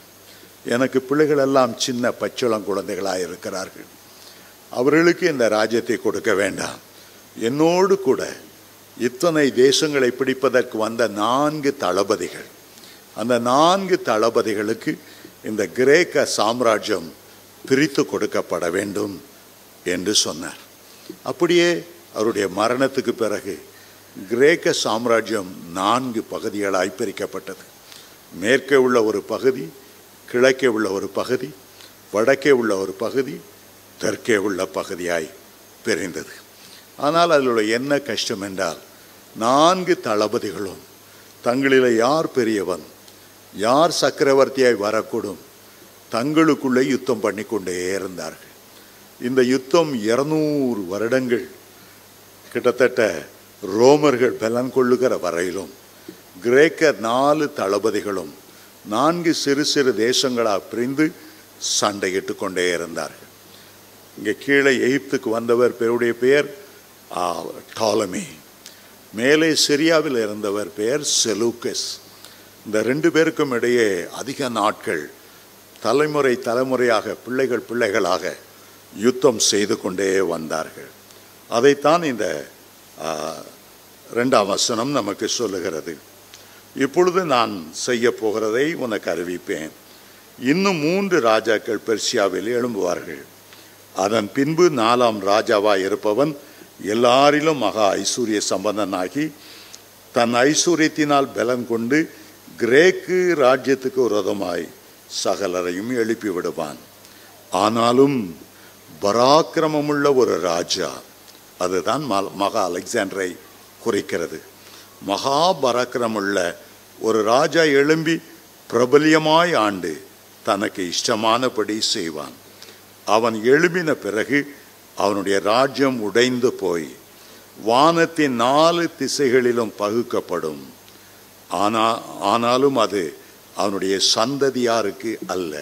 எனக்கு பிள்ளைகள் எல்லாம் சின்ன பச்சிளம் குழந்தைகளாக இருக்கிறார்கள், அவர்களுக்கு இந்த ராஜ்யத்தை கொடுக்க வேண்டாம், என்னோடு கூட இத்தனை தேசங்களை பிடிப்பதற்கு வந்த 4 தளபதிகள், அந்த 4 தளபதிகளுக்கு இந்த கிரேக்க சாம்ராஜ்யம் பிரித்து கொடுக்கப்பட வேண்டும் என்று சொன்னார். அப்படியே அவருடைய மரணத்துக்கு பிறகு கிரேக்க சாம்ராஜ்யம் 4 பகுதிகளாய் பிரிக்கப்பட்டது. மேற்கே உள்ள ஒரு பகுதி, கிழக்கே உள்ள ஒரு பகுதி, வடக்கே உள்ள ஒரு பகுதி, தெற்கே உள்ள பகுதியாய் பிரிந்தது. ஆனால் அதில் என்ன கஷ்டம் என்றால் 4 தளபதிகளும் தங்களில் யார் பெரியவன், யார் சக்கரவர்த்தியாய் வரக்கூடும், தங்களுக்குள்ளே யுத்தம் பண்ணி கொண்டே இருந்தார்கள். இந்த யுத்தம் 200 வருடங்கள் கிட்டத்தட்ட ரோமர்கள் பலன் கொள்ளுகிற வரையிலும் கிரேக்கர் 4 தளபதிகளும் 4 சிறு சிறு தேசங்களாக பிரிந்து சண்டையிட்டு கொண்டே இருந்தார்கள். இங்கே கீழே எகிப்துக்கு வந்தவர் பேருடைய பெயர் டாலமி, மேலே சிரியாவில் இருந்தவர் பெயர் செலூக்கஸ். இந்த 2 பேருக்கும் இடையே அதிக நாட்கள் தலைமுறை தலைமுறையாக பிள்ளைகளாக யுத்தம் செய்து கொண்டே வந்தார்கள். அதைத்தான் இந்த 2ஆம் வசனம் நமக்கு சொல்லுகிறது. இப்பொழுது நான் செய்ய போகிறதை உனக்கு அறிவிப்பேன். இன்னும் 3 ராஜாக்கள் பெர்சியாவில் எழும்புவார்கள். அதன் பின்பு 4ஆம் ராஜாவாய் இருப்பவன் எல்லாரிலும் மகா ஐஸ்வர்ய சம்பந்தனாகி தன் ஐஸ்வர்யத்தினால் பலம் கொண்டு கிரேக்கு ராஜ்யத்துக்கு விரோதமாய் சகலரையும் எழுப்பி விடுவான். ஆனாலும் பராக்கிரமமுள்ள ஒரு ராஜா, அதுதான் மகா அலெக்சாண்டரை குறிக்கிறது. மகா பராக்கிரமுள்ள ஒரு ராஜா எழும்பி பிரபல்யமாய் ஆண்டு தனக்கு இஷ்டமானபடி செய்வான். அவன் எழும்பின பிறகு அவனுடைய ராஜ்யம் உடைந்து போய் வானத்தின் 4 திசைகளிலும் பகுக்கப்படும். ஆனாலும் அது அவனுடைய சந்ததியாருக்கு அல்ல.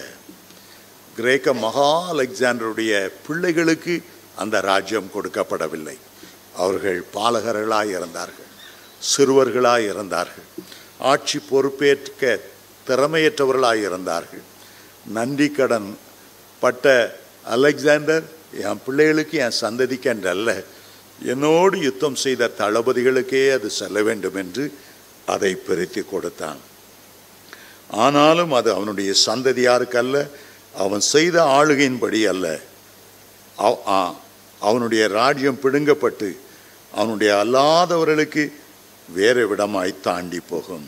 கிரேக்க மகா அலெக்சாண்டருடைய பிள்ளைகளுக்கு அந்த ராஜ்யம் கொடுக்கப்படவில்லை. அவர்கள் பாலகர்களாய் இருந்தார்கள், சிறுவர்களாய் இருந்தார்கள், ஆட்சி பொறுப்பேற்க திறமையற்றவர்களாய் இருந்தார்கள். நன்றி கடன் பட்ட அலெக்சாண்டர் என் பிள்ளைகளுக்கு, என் சந்ததிக்கு என்றல்ல, என்னோடு யுத்தம் செய்த தளபதிகளுக்கே அது செல்ல வேண்டும் என்று அதை பிரித்து கொடுத்தான். ஆனாலும் அது அவனுடைய சந்ததியாருக்கு அல்ல, அவன் செய்த ஆளுகையின்படி அல்ல. அவனுடைய ராஜ்யம் பிடுங்கப்பட்டு அவனுடைய அல்லாதவர்களுக்கு வேறு விடமாய் தாண்டி போகும்.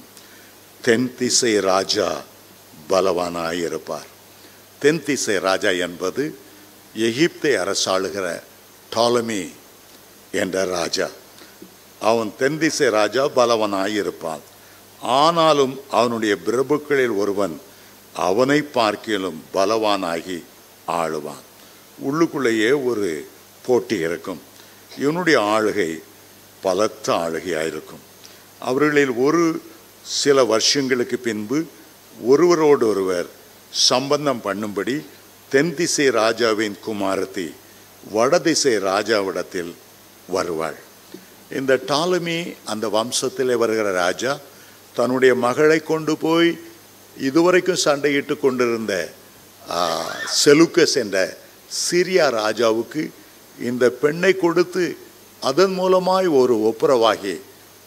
தென் திசை ராஜா பலவானாயிருப்பார். தென் திசை ராஜா என்பது எகிப்தை அரசாளுகிற டாலமி என்ற ராஜா. அவன் தென் திசை ராஜா பலவனாயிருப்பான். ஆனாலும் அவனுடைய பிரபுக்களில் ஒருவன் அவனை பார்க்கிலும் பலவானாகி ஆளுவான். உள்ளுக்குள்ளேயே ஒரு போட்டி இருக்கும். இவனுடைய ஆளுகை பலத்த ஆளுகையாயிருக்கும். அவர்களில் ஒரு சில வருஷங்களுக்கு பின்பு ஒருவரோடு ஒருவர் சம்பந்தம் பண்ணும்படி தென் திசை ராஜாவின் குமாரத்தி வடதிசை ராஜாவிடத்தில் வருவாள். இந்த டாலமி அந்த வம்சத்திலே வருகிற ராஜா தன்னுடைய மகளை கொண்டு போய் இதுவரைக்கும் சண்டையிட்டு கொண்டிருந்த செலூக்கஸ் என்ற சிரியா ராஜாவுக்கு இந்த பெண்ணை கொடுத்து அதன் மூலமாய் ஒரு ஒப்புரவாகி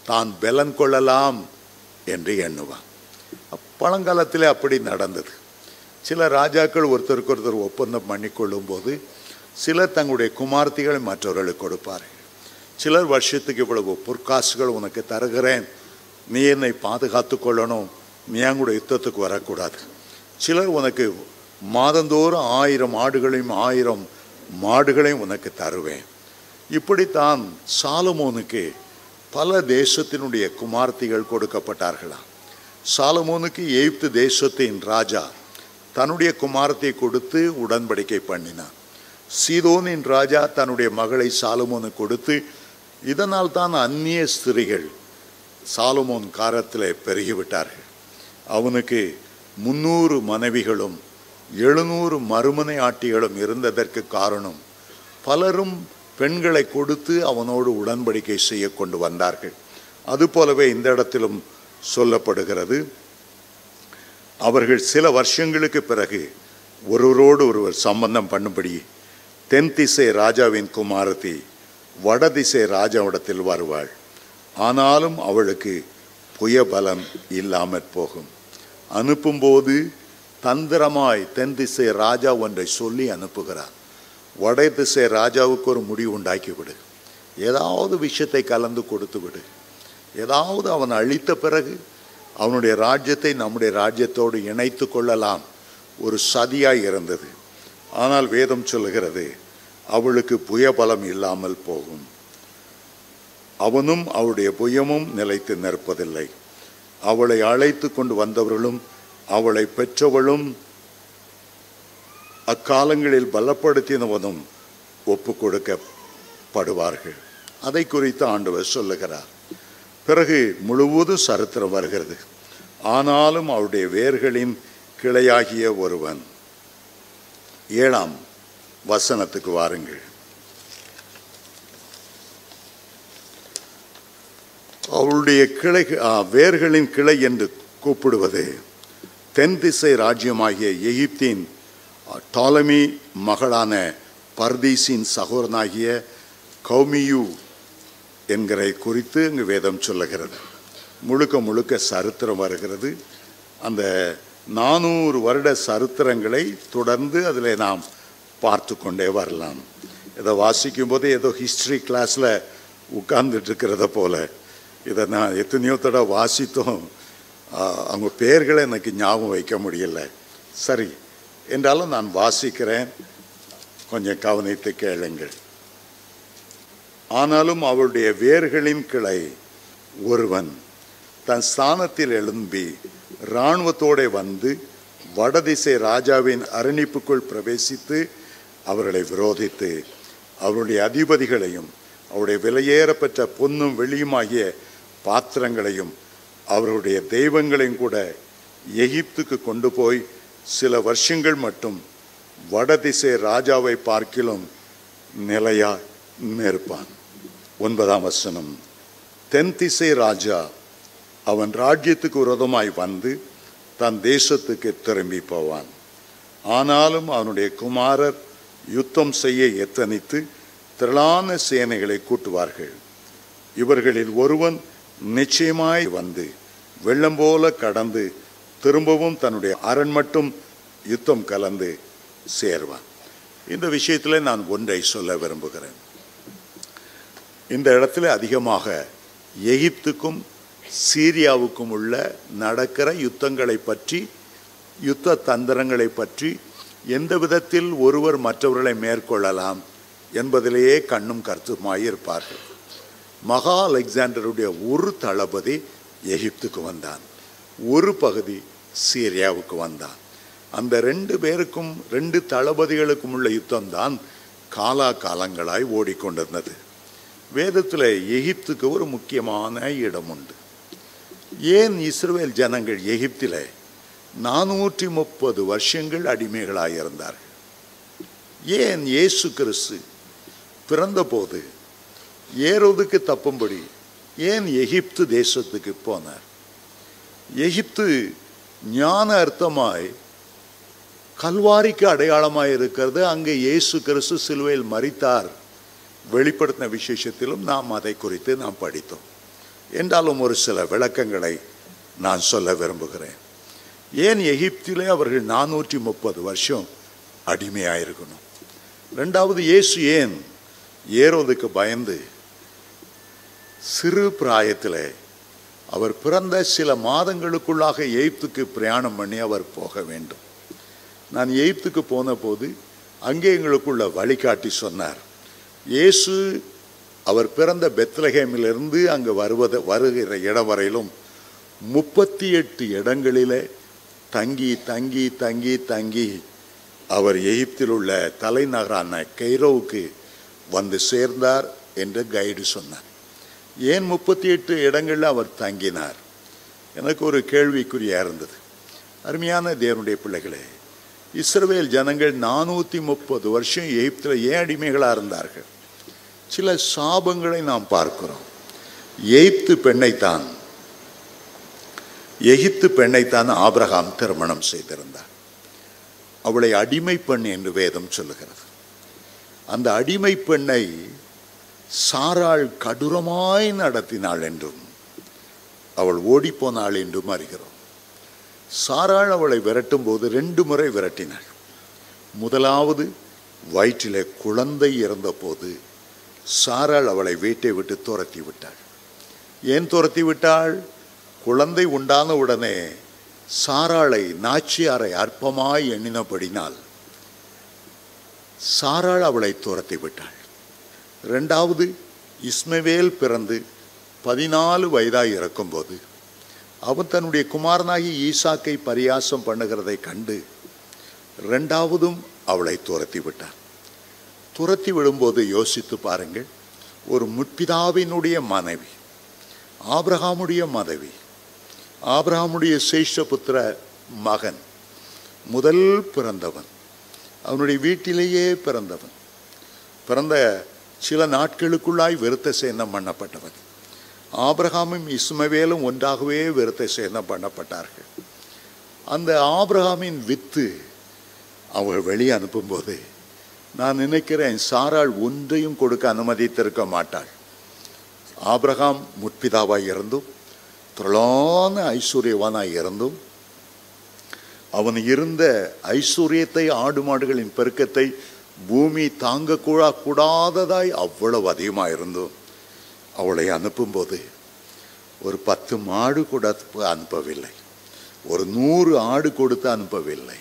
தான் பலன் கொள்ளலாம் என்று எண்ணுவான். பழங்காலத்திலே அப்படி நடந்தது. சில ராஜாக்கள் ஒருத்தருக்கு ஒருத்தர் ஒப்பந்தம் பண்ணிக்கொள்ளும் போது சிலர் தங்களுடைய குமார்த்திகளை மற்றவர்களுக்கு கொடுப்பார்கள். சிலர் வருஷத்துக்கு இவ்வளவு பொற்காசுகள் உனக்கு தருகிறேன், நீ என்னை பாதுகாத்து கொள்ளணும், நீ எங்கூட யுத்தத்துக்கு வரக்கூடாது. சிலர் உனக்கு மாதந்தோறும் 1000 ஆடுகளையும் 1000 மாடுகளையும் உனக்கு தருவேன். இப்படித்தான் சாலமோனுக்கு பல தேசத்தினுடைய குமார்த்திகள் கொடுக்கப்பட்டார்களாம். சாலமோனுக்கு எகிப்து தேசத்தின் ராஜா தன்னுடைய குமாரத்தை கொடுத்து உடன்படிக்கை பண்ணினான். சீதோனின் ராஜா தன்னுடைய மகளை சாலமோனுக்கு கொடுத்து, இதனால் தான் அந்நிய ஸ்திரீகள் சாலமோன் காலத்தில் பெருகிவிட்டார்கள். அவனுக்கு 300 மனைவிகளும் 700 மறுமனை ஆட்டிகளும் இருந்ததற்கு காரணம் பலரும் பெண்களை கொடுத்து அவனோடு உடன்படிக்கை செய்ய கொண்டு வந்தார்கள். அதுபோலவே இந்த இடத்திலும் சொல்லப்படுகிறது. அவர்கள் சில வருஷங்களுக்கு பிறகு ஒருவரோடு ஒருவர் சம்பந்தம் பண்ணும்படி தென் திசை ராஜாவின் குமாரத்தி வடதிசை ராஜாவிடத்தில் வருவாள். ஆனாலும் அவளுக்கு புயபலம் இல்லாமற் போகும். அனுப்பும்போது தந்திரமாய் தென் திசை ராஜா ஒன்றை சொல்லி அனுப்புகிறார். வட திசை ராஜாவுக்கு ஒரு முடிவு உண்டாக்கி விடு, ஏதாவது விஷயத்தை கலந்து கொடுத்து விடு. ஏதாவது அவன் அழித்த பிறகு அவனுடைய ராஜ்யத்தை நம்முடைய ராஜ்யத்தோடு இணைத்து கொள்ளலாம். ஒரு சதியாய் இருந்தது. ஆனால் வேதம் சொல்லுகிறது அவளுக்கு புயபலம் இல்லாமல் போகும். அவனும் அவளுடைய புயமும் நிலைத்து நிற்பதில்லை. அவளை அழைத்து கொண்டு வந்தவர்களும் அவளை பெற்றவளும் அக்காலங்களில் பலப்படுத்தினவனும் ஒப்பு கொடுக்கப்படுவார்கள். அதை குறித்து ஆண்டவர் சொல்லுகிறார். பிறகு முழுவதும் சரித்திரம் வருகிறது. ஆனாலும் அவருடைய வேர்களின் கிளையாகிய ஒருவன். 7ஆம் வசனத்துக்கு வாருங்கள். அவளுடைய கிளை வேர்களின் கிளை என்று கூப்பிடுவது தென் திசை ராஜ்யமாகிய எகிப்தின் டாலமி மகளான பர்தீசின் சகோதரனாகிய கௌமியு என்கிற குறித்து இங்கு வேதம் சொல்லுகிறது. முழுக்க முழுக்க சரித்திரம் வருகிறது. அந்த 400 வருட சரித்திரங்களை தொடர்ந்து அதில் நாம் பார்த்து கொண்டே வரலாம். இதை வாசிக்கும் போது ஏதோ ஹிஸ்ட்ரி கிளாஸில் உட்கார்ந்துட்டு இருக்கிறத போல. இதை நான் எத்தனையோ தடவை வாசித்தோம். அவங்க பெயர்களை எனக்கு ஞாபகம் வைக்க முடியல. சரி என்றாலும் நான் வாசிக்கிறேன், கொஞ்சம் கவனித்து கேளுங்கள். ஆனாலும் அவளுடைய வேர்களின் கிளை ஒருவன் தன் ஸ்தானத்தில் எழும்பி இராணுவத்தோடு வந்து வடதிசை ராஜாவின் அரணிப்புக்குள் பிரவேசித்து அவர்களை விரோதித்து அவருடைய அதிபதிகளையும் அவருடைய விலையேறப்பெற்ற பொன்னும் வெளியுமாகிய பாத்திரங்களையும் அவருடைய தெய்வங்களையும் கூட எகிப்துக்கு கொண்டு போய் சில வருஷங்கள் மட்டும் வடதிசை ராஜாவை பார்க்கிலும் நிலையா நிற்பான். 9ஆம் வசனம். தென் திசை ராஜா அவன் ராஜ்யத்துக்கு விரோதமாய் வந்து தன் தேசத்துக்கு திரும்பி போவான். ஆனாலும் அவனுடைய குமாரர் யுத்தம் செய்ய எத்தனித்து திரளான சேனைகளை கூட்டுவார்கள். இவர்களில் ஒருவன் நிச்சயமாய் வந்து வெள்ளம் போல கடந்து திரும்பவும் தன்னுடைய அரண் மட்டும் யுத்தம் கலந்து சேர்வான். இந்த விஷயத்தில் நான் ஒன்றை சொல்ல விரும்புகிறேன். இந்த இடத்துல அதிகமாக எகிப்துக்கும் சீரியாவுக்கும் உள்ள நடக்கிற யுத்தங்களை பற்றி, யுத்த தந்திரங்களை பற்றி, எந்த விதத்தில் ஒருவர் மற்றவர்களை மேற்கொள்ளலாம் என்பதிலேயே கண்ணும் கருத்துமாய் இருப்பார்கள். மகா அலெக்சாண்டருடைய ஒரு தளபதி எகிப்துக்கு வந்தான், ஒரு பகுதி சீரியாவுக்கு வந்தான். அந்த 2 பேருக்கும் 2 தளபதிகளுக்கும் உள்ள யுத்தம்தான் காலாகாலங்களாய் ஓடிக்கொண்டிருந்தது. வேதத்தில் எகிப்துக்கு ஒரு முக்கியமான இடம் உண்டு. ஏன் இஸ்ரவேல் ஜனங்கள் எகிப்தில் 430 வருஷங்கள் அடிமைகளாக இருந்தார்கள்? ஏன் இயேசு கிறிஸ்து பிறந்தபோது ஏரோதுக்கு தப்பும்படி ஏன் எகிப்து தேசத்துக்கு போனார்? எகிப்து ஞான அர்த்தமாய் கல்வாரிக்கு அடையாளமாய் இருக்கிறது. அங்கே இயேசு கிறிஸ்து சிலுவையில் மரித்தார் வெளிப்படுத்தின விசேஷத்திலும் நாம் அதை குறித்து நாம் படித்தோம். என்றாலும் ஒரு சில விளக்கங்களை நான் சொல்ல விரும்புகிறேன். ஏன் எகிப்திலே அவர்கள் 430 வருஷம் அடிமையாயிருக்கணும்? 2வது, இயேசு ஏன் ஏரோதுக்கு பயந்து சிறு பிராயத்தில் அவர் பிறந்த சில மாதங்களுக்குள்ளாக எகிப்துக்கு பிரயாணம் பண்ணி அவர் போக வேண்டும்? நான் எகிப்துக்கு போன போது அங்கே எங்களுக்குள்ள வழிகாட்டி சொன்னார். இயேசு அவர் பிறந்த பெத்லகேமிலிருந்து அங்கு வருகிற இடம் வரையிலும் 38 இடங்களிலே தங்கி தங்கி தங்கி தங்கி அவர் எகிப்தில் உள்ள தலைநகரான கெய்ரோவுக்கு வந்து சேர்ந்தார் என்று கைடு சொன்னார். ஏன் 38 இடங்களில் அவர் தங்கினார்? எனக்கு ஒரு கேள்விக்குறியாக இருந்தது. அருமையான தேவனுடைய பிள்ளைகளே, இஸ்ரவேல் ஜனங்கள் 430 வருஷம் எகிப்தில் ஏன் அடிமைகளாக இருந்தார்கள்? சில சாபங்களை நாம் பார்க்கிறோம். எகிப்து பெண்ணைத்தான் ஆபிரகாம் திருமணம் செய்திருந்தார். அவளை அடிமை பெண் என்று வேதம் சொல்லுகிறது. அந்த அடிமை பெண்ணை சாராள் கடூரமாய் நடத்தினாள் என்றும் அவள் ஓடிப்போனாள் என்றும் அறிகிறோம். சாராள் அவளை விரட்டும் போது 2 முறை விரட்டினாள். முதலாவது வயிற்றிலே குழந்தை இறந்தபோது சாராள் அவளை வீட்டை விட்டு துரத்தி விட்டாள். ஏன் துரத்தி விட்டாள்? குழந்தை உண்டான உடனே சாராளை நாச்சியாரை அற்பமாய் எண்ணினபடினால் சாராள் அவளை துரத்தி விட்டாள். 2வது இஸ்மவேல் பிறந்து 14 வயதாய் இருக்கும்போது அவன் தன்னுடைய குமாரனாகி ஈசாக்கை பரியாசம் பண்ணுகிறதை கண்டு 2வதும் அவளை துரத்தி விட்டான். துரத்தி விடும்போது யோசித்து பாருங்கள், ஒரு முற்பிதாவினுடைய மனைவி, ஆபிரகாமுடைய மனைவி, ஆபிரகாமுடைய சேஷபுத்திர மகன், முதல் பிறந்தவன், அவனுடைய வீட்டிலேயே பிறந்தவன், பிறந்த சில நாட்களுக்குள்ளாய் விருத்த சேதனம் பண்ணப்பட்டவன். ஆபிரகாமும் இஸ்மவேலும் ஒன்றாகவே விருத்த சேதனம் பண்ணப்பட்டார்கள். அந்த ஆபிரகாமின் வித்து அவள் வெளியே அனுப்பும்போது நான் நினைக்கிறேன் சாராள் ஒன்றையும் கொடுக்க அனுமதித்திருக்க மாட்டாள். ஆபிரகாம் முற்பிதாவாய் இருந்தும் திரளான ஐஸ்வர்யவானாய் இருந்தும் அவன் இருந்த ஐஸ்வர்யத்தை, ஆடு மாடுகளின் பெருக்கத்தை பூமி தாங்க கூடாததாய் அவ்வளவு அதிகமாக இருந்தும் அவளை அனுப்பும்போது ஒரு 10 மாடு கூட அனுப்பவில்லை, ஒரு 100 ஆடு கொடுத்து அனுப்பவில்லை,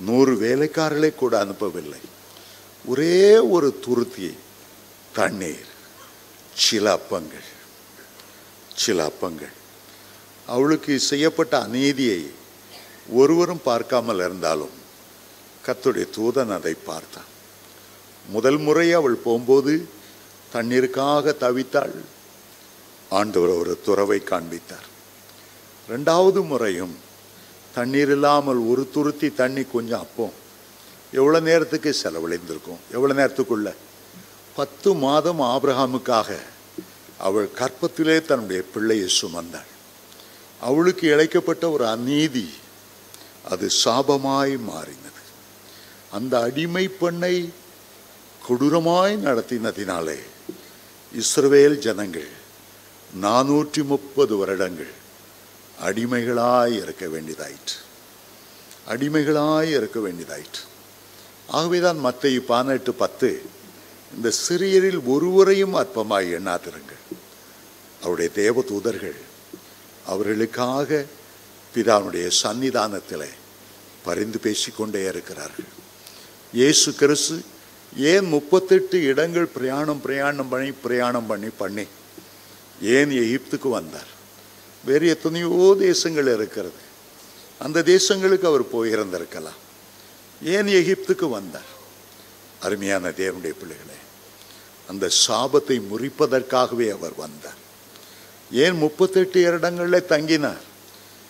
100 வேலைக்காரர்களை கூட அனுப்பவில்லை. ஒரே ஒரு துருத்தி தண்ணீர், சில அப்பங்கள். அவளுக்கு செய்யப்பட்ட அநீதியை ஒருவரும் பார்க்காமல் இருந்தாலும் கர்த்தருடைய தூதன் அதை பார்த்தான். முதல் முறை அவள் போகும்போது தண்ணீருக்காக தவித்தாள். ஆண்டவர் ஒரு துறவை காண்பித்தார். 2வது முறையும் தண்ணீர் இல்லாமல் ஒரு துருத்தி தண்ணி கொஞ்சம் அப்போம் எவ்வளோ நேரத்துக்கு செலவழிந்திருக்கும்? எவ்வளோ நேரத்துக்குள்ள? 10 மாதம் ஆபிரகாமுக்காக அவள் கற்பத்திலே தன்னுடைய பிள்ளையை சுமந்தாள். அவளுக்கு இழைக்கப்பட்ட ஒரு அநீதி அது சாபமாய் மாறினது. அந்த அடிமை பெண்ணை கொடூரமாய் நடத்தினதினாலே இஸ்ரவேல் ஜனங்கள் 430 வருடங்கள் அடிமைகளாய் இருக்க வேண்டியதாயிற்று. ஆகவேதான் மத்தேயு 18:10 இந்த சிறியரில் ஒருவரையும் அற்பமாய் எண்ணாதிருங்கள், அவருடைய தேவ தூதர்கள் அவர்களுக்காக பிதாவுடைய சன்னிதானத்திலே பரிந்து பேசிக்கொண்டே இருக்கிறார்கள். இயேசு கிறிஸ்து ஏன் 38 இடங்கள் பிரயாணம் பண்ணி ஏன் எகிப்துக்கு வந்தார்? வேறு எத்தனையோ தேசங்கள் இருக்கிறது, அந்த தேசங்களுக்கு அவர் போயிருந்திருக்கலாம். ஏன் எகிப்துக்கு வந்தார்? அருமையான தேவனுடைய பிள்ளைகளே, அந்த சாபத்தை முறிப்பதற்காகவே அவர் வந்தார். ஏன் 38 இடங்களில் தங்கினார்?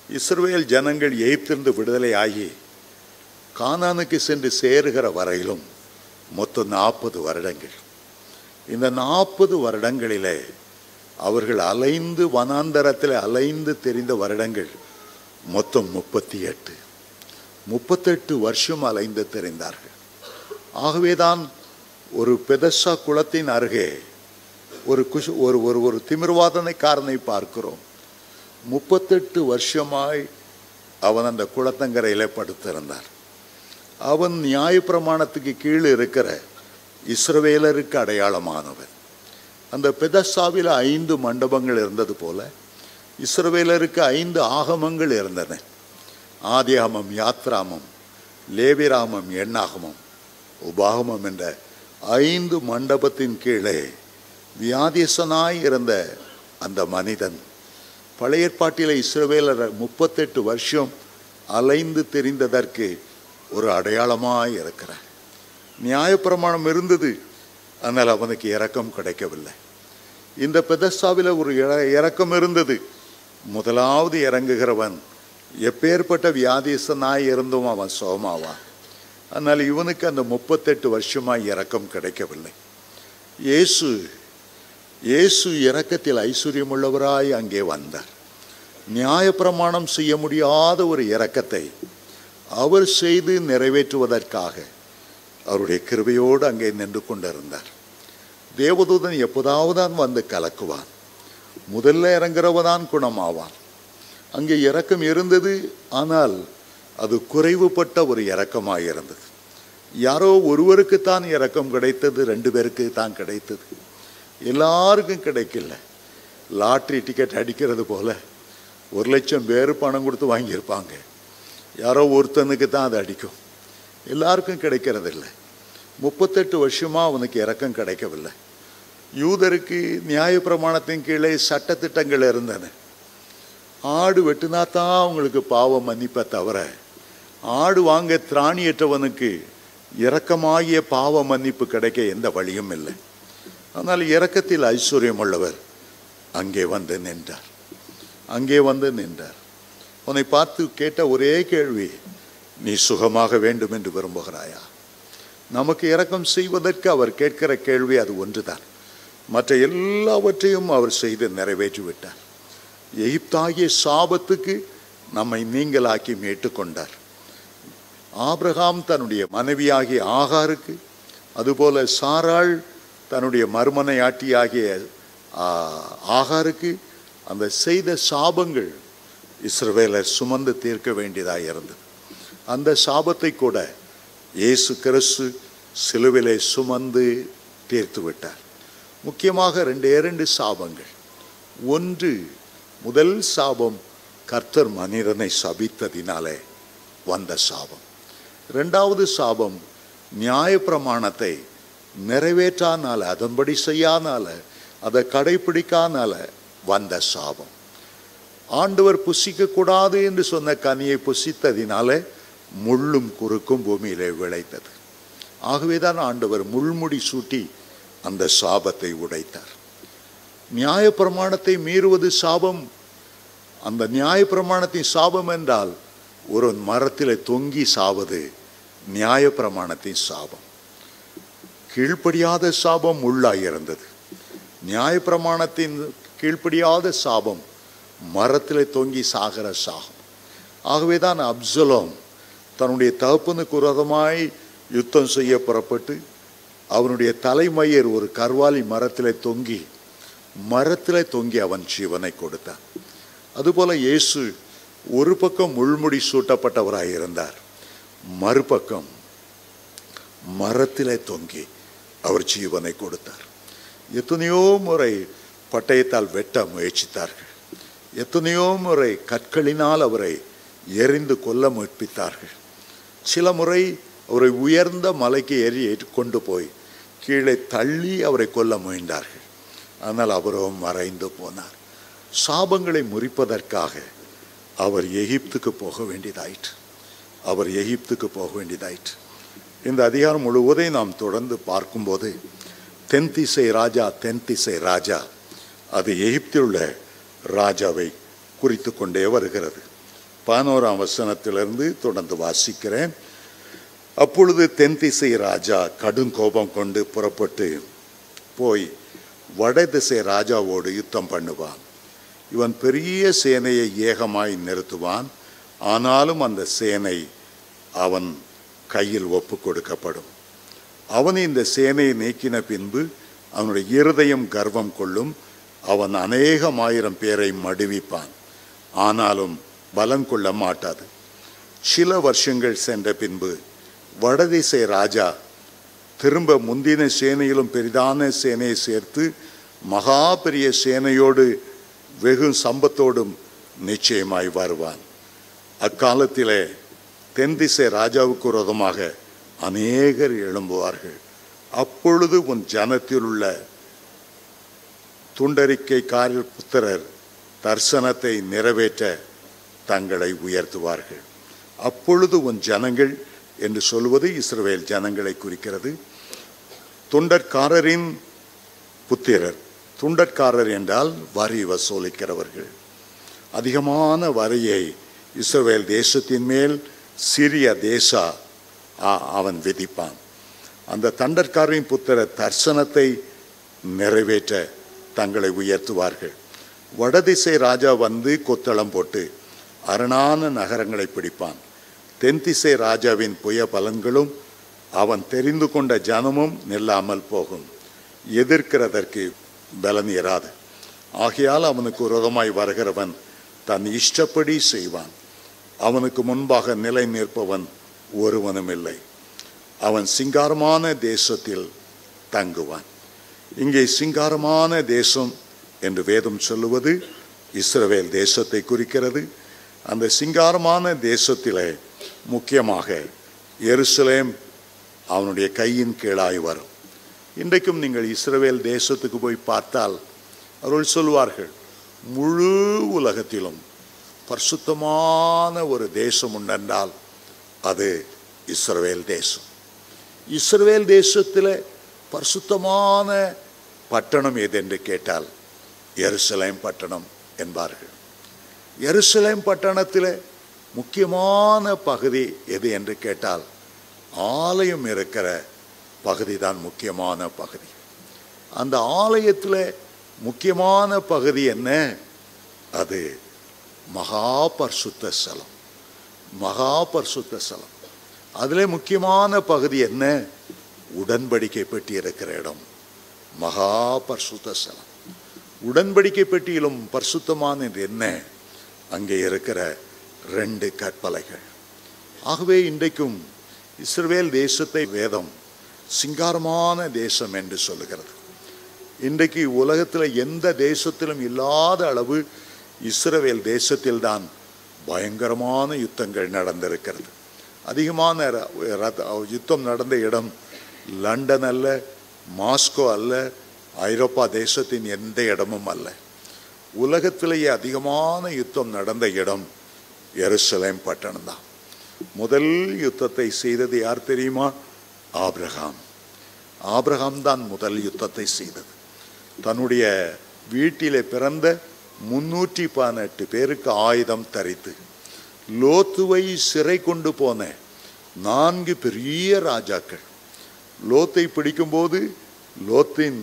இஸ்ரவேல் ஜனங்கள் எகிப்திலிருந்து விடுதலை ஆகி கானானுக்கு சென்று சேருகிற வரையிலும் மொத்தம் 40 வருடங்கள். இந்த 40 வருடங்களிலே அவர்கள் அலைந்து வனாந்தரத்தில் அலைந்து தெரிந்த வருடங்கள் மொத்தம் 38 வருஷம் அலைந்து தெரிந்தார்கள். ஆகவேதான் ஒரு பெதஸ்ஸா குளத்தின் அருகே ஒரு திமிர்வாதனைக்காரனை பார்க்கிறோம். 38 வருஷமாய் அவன் அந்த குளத்தங்கரையிலே படுத்திருந்தார். அவன் நியாயப்பிரமாணத்துக்கு கீழ் இருக்கிற இஸ்ரவேலருக்கு அடையாளமானவன். அந்த பெதஸ்ஸாவில் 5 மண்டபங்கள் இருந்தது போல இஸ்ரவேலருக்கு 5 ஆகமங்கள் இருந்தன. ஆதியாகமம், யாத்ராமம், லேவியராகமம், எண்ணாகமம், உபாகமம் என்ற 5 மண்டபத்தின் கீழே வியாதியசனாய் இருந்த அந்த மனிதன் பழைய ஏற்பாட்டிலே இஸ்ரவேலர் 38 வருஷம் அலைந்து தெரிந்ததற்கு ஒரு அடையாளமாய் இருக்கிறார். நியாயப்பிரமாணம் இருந்தது, ஆனால் அவனுக்கு இரக்கம் கிடைக்கவில்லை. இந்த பெதஸ்ஸாவில் ஒரு இரக்கம் இருந்தது. முதலாவது இறங்குகிறவன் எப்பேற்பட்ட வியாதியசனாய் இருந்தும் அவன் சுகமாவான். ஆனால் இவனுக்கு அந்த 38 வருஷமாய் இரக்கம் கிடைக்கவில்லை. இயேசு இரக்கத்தில் ஐஸ்வர்யமுள்ளவராய் அங்கே வந்தார். நியாயப்பிரமாணம் செய்ய முடியாத ஒரு இரக்கத்தை அவர் செய்து நிறைவேற்றுவதற்காக அவருடைய கிருபையோடு அங்கே நின்று கொண்டிருந்தார். தேவதூதன் எப்போதாவது தான் வந்து கலக்குவான். முதல்ல இறங்குறவதான் குணமாவான். அங்கே இரக்கம் இருந்தது, ஆனால் அது குறைவுபட்ட ஒரு இரக்கமாக இருந்தது. யாரோ ஒருவருக்குத்தான் இரக்கம் கிடைத்தது, 2 பேருக்கு தான் கிடைத்தது, எல்லாருக்கும் கிடைக்கல. லாட்ரி டிக்கெட் அடிக்கிறது போல 1,00,000 பேர் பணம் கொடுத்து வாங்கியிருப்பாங்க, யாரோ ஒருத்தனுக்கு தான் அது அடிக்கும், எல்லாருக்கும் கிடைக்கிறதில்லை. 38 வருஷமாக அவனுக்கு இரக்கம் கிடைக்கவில்லை. யூதருக்கு நியாயப்பிரமாணத்தின் கீழே சட்டத்திட்டங்கள் இருந்தன. ஆடு வெட்டினா தான் அவங்களுக்கு பாவம் மன்னிப்பை தவிர, ஆடு வாங்க திராணியற்றவனுக்கு இரக்கமாகிய பாவ மன்னிப்பு கிடைக்க எந்த வழியும் இல்லை. ஆனால் இரக்கத்தில் ஐஸ்வர்யம் உள்ளவர் அங்கே வந்து நின்றார். அவனை பார்த்து கேட்ட ஒரே கேள்வி, நீ சுகமாக வேண்டும் என்று விரும்புகிறாயா? நமக்கு இரக்கம் செய்வதற்கு அவர் கேட்கிற கேள்வி அது ஒன்றுதான். மற்ற எல்லாவற்றையும் அவர் செய்து நிறைவேற்றிவிட்டார். எகிப்தாகிய சாபத்துக்கு நம்மை நீங்களாக்கி மீட்டுக்கொண்டார். ஆபிரகாம் தன்னுடைய மனைவியாகிய ஆகாருக்கு, அதுபோல சாராள் தன்னுடைய மறுமனையாட்டியாகிய ஆகாருக்கு அந்த செய்த சாபங்கள் இஸ்ரவேலர் சுமந்து தீர்க்க வேண்டியதாக இருந்தது. அந்த சாபத்தை கூட இயேசு கிறிஸ்து சிலுவிலே சுமந்து தீர்த்து விட்டார். முக்கியமாக 2 சாபங்கள். ஒன்று, முதல் சாபம் கர்த்தர் மனிதனை சபித்ததினாலே வந்த சாபம். 2வது சாபம் நியாயப்பிரமாணத்தை நிறைவேற்றானால, அதன்படி செய்யானால, அதை கடைபிடிக்கானால வந்த சாபம். ஆண்டவர் புசிக்க கூடாது என்று சொன்ன கனியை புசித்ததினாலே முள்ளும் குறுக்கும் பூமியிலே விளைத்தது. ஆகவேதான் ஆண்டவர் முள்முடி சூட்டி அந்த சாபத்தை உடைத்தார். நியாயப்பிரமாணத்தை மீறுவது சாபம். அந்த நியாயப்பிரமாணத்தின் சாபம் என்றால் ஒரு மரத்திலே தொங்கி சாவது நியாயப்பிரமாணத்தின் சாபம். கீழ்ப்படியாத சாபம் முள்ளாயிருந்தது. நியாயப்பிரமாணத்தின் கீழ்ப்படியாத சாபம் மரத்திலே தொங்கி சாகிற சாபம். ஆகவேதான் அப்சலோம் தன்னுடைய தகப்பனுக்கு விரோதமாய் யுத்தம் செய்ய புறப்பட்டு அவனுடைய தலைமயிர் ஒரு கர்வாலி மரத்திலே தொங்கி அவன் ஜீவனை கொடுத்தான். அதுபோல இயேசு ஒரு பக்கம் முள்முடி சூட்டப்பட்டவராயிருந்தார், மறுபக்கம் மரத்திலே தொங்கி அவர் ஜீவனை கொடுத்தார். எத்தனையோ முறை பட்டயத்தால் வெட்ட முயற்சித்தார்கள், எத்தனையோ முறை கற்களினால் அவரை எரிந்து கொல்ல முயற்சித்தார்கள். சில முறை அவரை உயர்ந்த மலைக்கு ஏறி கொண்டு போய் கீழே தள்ளி அவரை கொல்ல முயன்றார்கள். ஆனால் அவரோ மறைந்து போனார். சாபங்களை முறிப்பதற்காக அவர் எகிப்துக்கு போக வேண்டியதாயிற்று. இந்த அதிகாரம் முழுவதையும் நாம் தொடர்ந்து பார்க்கும்போது தென்திசை ராஜா அது எகிப்தில் உள்ள ராஜாவை குறித்து கொண்டே வருகிறது. 11ஆம் வசனத்திலிருந்து தொடர்ந்து வாசிக்கிறேன். அப்பொழுது தென்திசை ராஜா கடும் கோபம் கொண்டு புறப்பட்டு போய் வடதிசை ராஜாவோடு யுத்தம் பண்ணுவான். இவன் பெரிய சேனையை ஏகமாய் நிறுத்துவான். ஆனாலும் அந்த சேனை அவன் கையில் ஒப்பு கொடுக்கப்படும். அவன் இந்த சேனையை நீக்கின பின்பு அவனுடைய இருதயம் கர்வம் கொள்ளும். அவன் அநேகமாயிரம் பேரை மடுவிப்பான், ஆனாலும் பலம் கொள்ள மாட்டாது. சில வருஷங்கள் சென்ற பின்பு வடதிசை ராஜா திரும்ப முந்தின சேனையிலும் பெரிதான சேனையை சேர்த்து மகா பெரிய சேனையோடு வெகு சம்பத்தோடும் நிச்சயமாய் வருவான். அக்காலத்திலே தென்திசை ராஜாவுக்கு விரோதமாக அநேகர் எழும்புவார்கள். அப்பொழுது உன் ஜனத்தில் உள்ள துண்டறிக்கைக்காரர் புத்திரர் தரிசனத்தை நிறைவேற்ற தங்களை உயர்த்துவார்கள். அப்பொழுது உன் ஜனங்கள் என்று சொல்வது இஸ்ரவேல் ஜனங்களை குறிக்கிறது. துண்டற்காரரின் புத்திரர், துண்டற்காரர் என்றால் வரி வசூலிக்கிறவர்கள். அதிகமான வரியை இஸ்ரவேல் தேசத்தின் மேல் சிறிய தேசா அவன் விதிப்பான். அந்த தண்டற்காரரின் புத்திரர் தரிசனத்தை நிறைவேற்ற தங்களை உயர்த்துவார்கள். வடதிசை ராஜா வந்து கொத்தளம் போட்டு அரணான நகரங்களை பிடிப்பான். தென்திசை ராஜாவின் புய பலன்களும் அவன் தெரிந்து கொண்ட ஜனமும் நில்லாமல் போகும். எதிர்க்கிறதற்கு பலன் இராது. ஆகையால் அவனுக்கு விரோதமாய் வருகிறவன் தன் இஷ்டப்படி செய்வான். அவனுக்கு முன்பாக நிலை நிற்பவன் ஒருவனும் இல்லை. அவன் சிங்காரமான தேசத்தில் தங்குவான். இங்கே சிங்காரமான தேசம் என்று வேதம் சொல்லுவது இஸ்ரவேல் தேசத்தை குறிக்கிறது. அந்த சிங்காரமான தேசத்திலே முக்கியமாக எருசலேம் அவனுடைய கையின் கீழாய் வரும். இன்றைக்கும் நீங்கள் இஸ்ரவேல் தேசத்துக்கு போய் பார்த்தால் அவர்கள் சொல்வார்கள், முழு உலகத்திலும் பரிசுத்தமான ஒரு தேசம் உண்டென்றால் அது இஸ்ரவேல் தேசம். இஸ்ரவேல் தேசத்தில் பரிசுத்தமான பட்டணம் எது என்று கேட்டால் எருசலேம் பட்டணம் என்பார்கள். எருசலேம் பட்டணத்தில் முக்கியமான பகுதி எது என்று கேட்டால் ஆலயம் இருக்கிற பகுதி தான் முக்கியமான பகுதி. அந்த ஆலயத்தில் முக்கியமான பகுதி என்ன? அது மகா பரிசுத்த ஸ்தலம். மகா பரிசுத்த ஸ்தலம். அதில் முக்கியமான பகுதி என்ன? உடன்படிக்கை பெட்டி இருக்கிற இடம் மகா பரிசுத்த ஸ்தலம். உடன்படிக்கை பெட்டியிலும் பரிசுத்தமானது என்ன? அங்கே இருக்கிற 2 கற்பலைகள். ஆகவே இன்றைக்கும் இஸ்ரவேல் தேசத்தை வேதம் சிங்காரமான தேசம் என்று சொல்லுகிறது. இன்றைக்கு உலகத்தில் எந்த தேசத்திலும் இல்லாத அளவு இஸ்ரவேல் தேசத்தில் தான் பயங்கரமான யுத்தங்கள் நடந்திருக்கிறது. அதிகமான யுத்தம் நடந்த இடம் லண்டன் அல்ல, மாஸ்கோ அல்ல, ஐரோப்பா தேசத்தின் எந்த இடமும் அல்ல. உலகத்திலேயே அதிகமான யுத்தம் நடந்த இடம் எருசலேம் பட்டணம் தான். முதல் யுத்தத்தை செய்தது யார் தெரியுமா? ஆபிரகாம். ஆபிரகாம் தான் முதல் யுத்தத்தை செய்தது. தன்னுடைய வீட்டிலே பிறந்த 318 பேருக்கு ஆயுதம் தரித்து லோத்துவை சிறை கொண்டு போன 4 பெரிய ராஜாக்கள். லோத்தை பிடிக்கும்போது லோத்தின்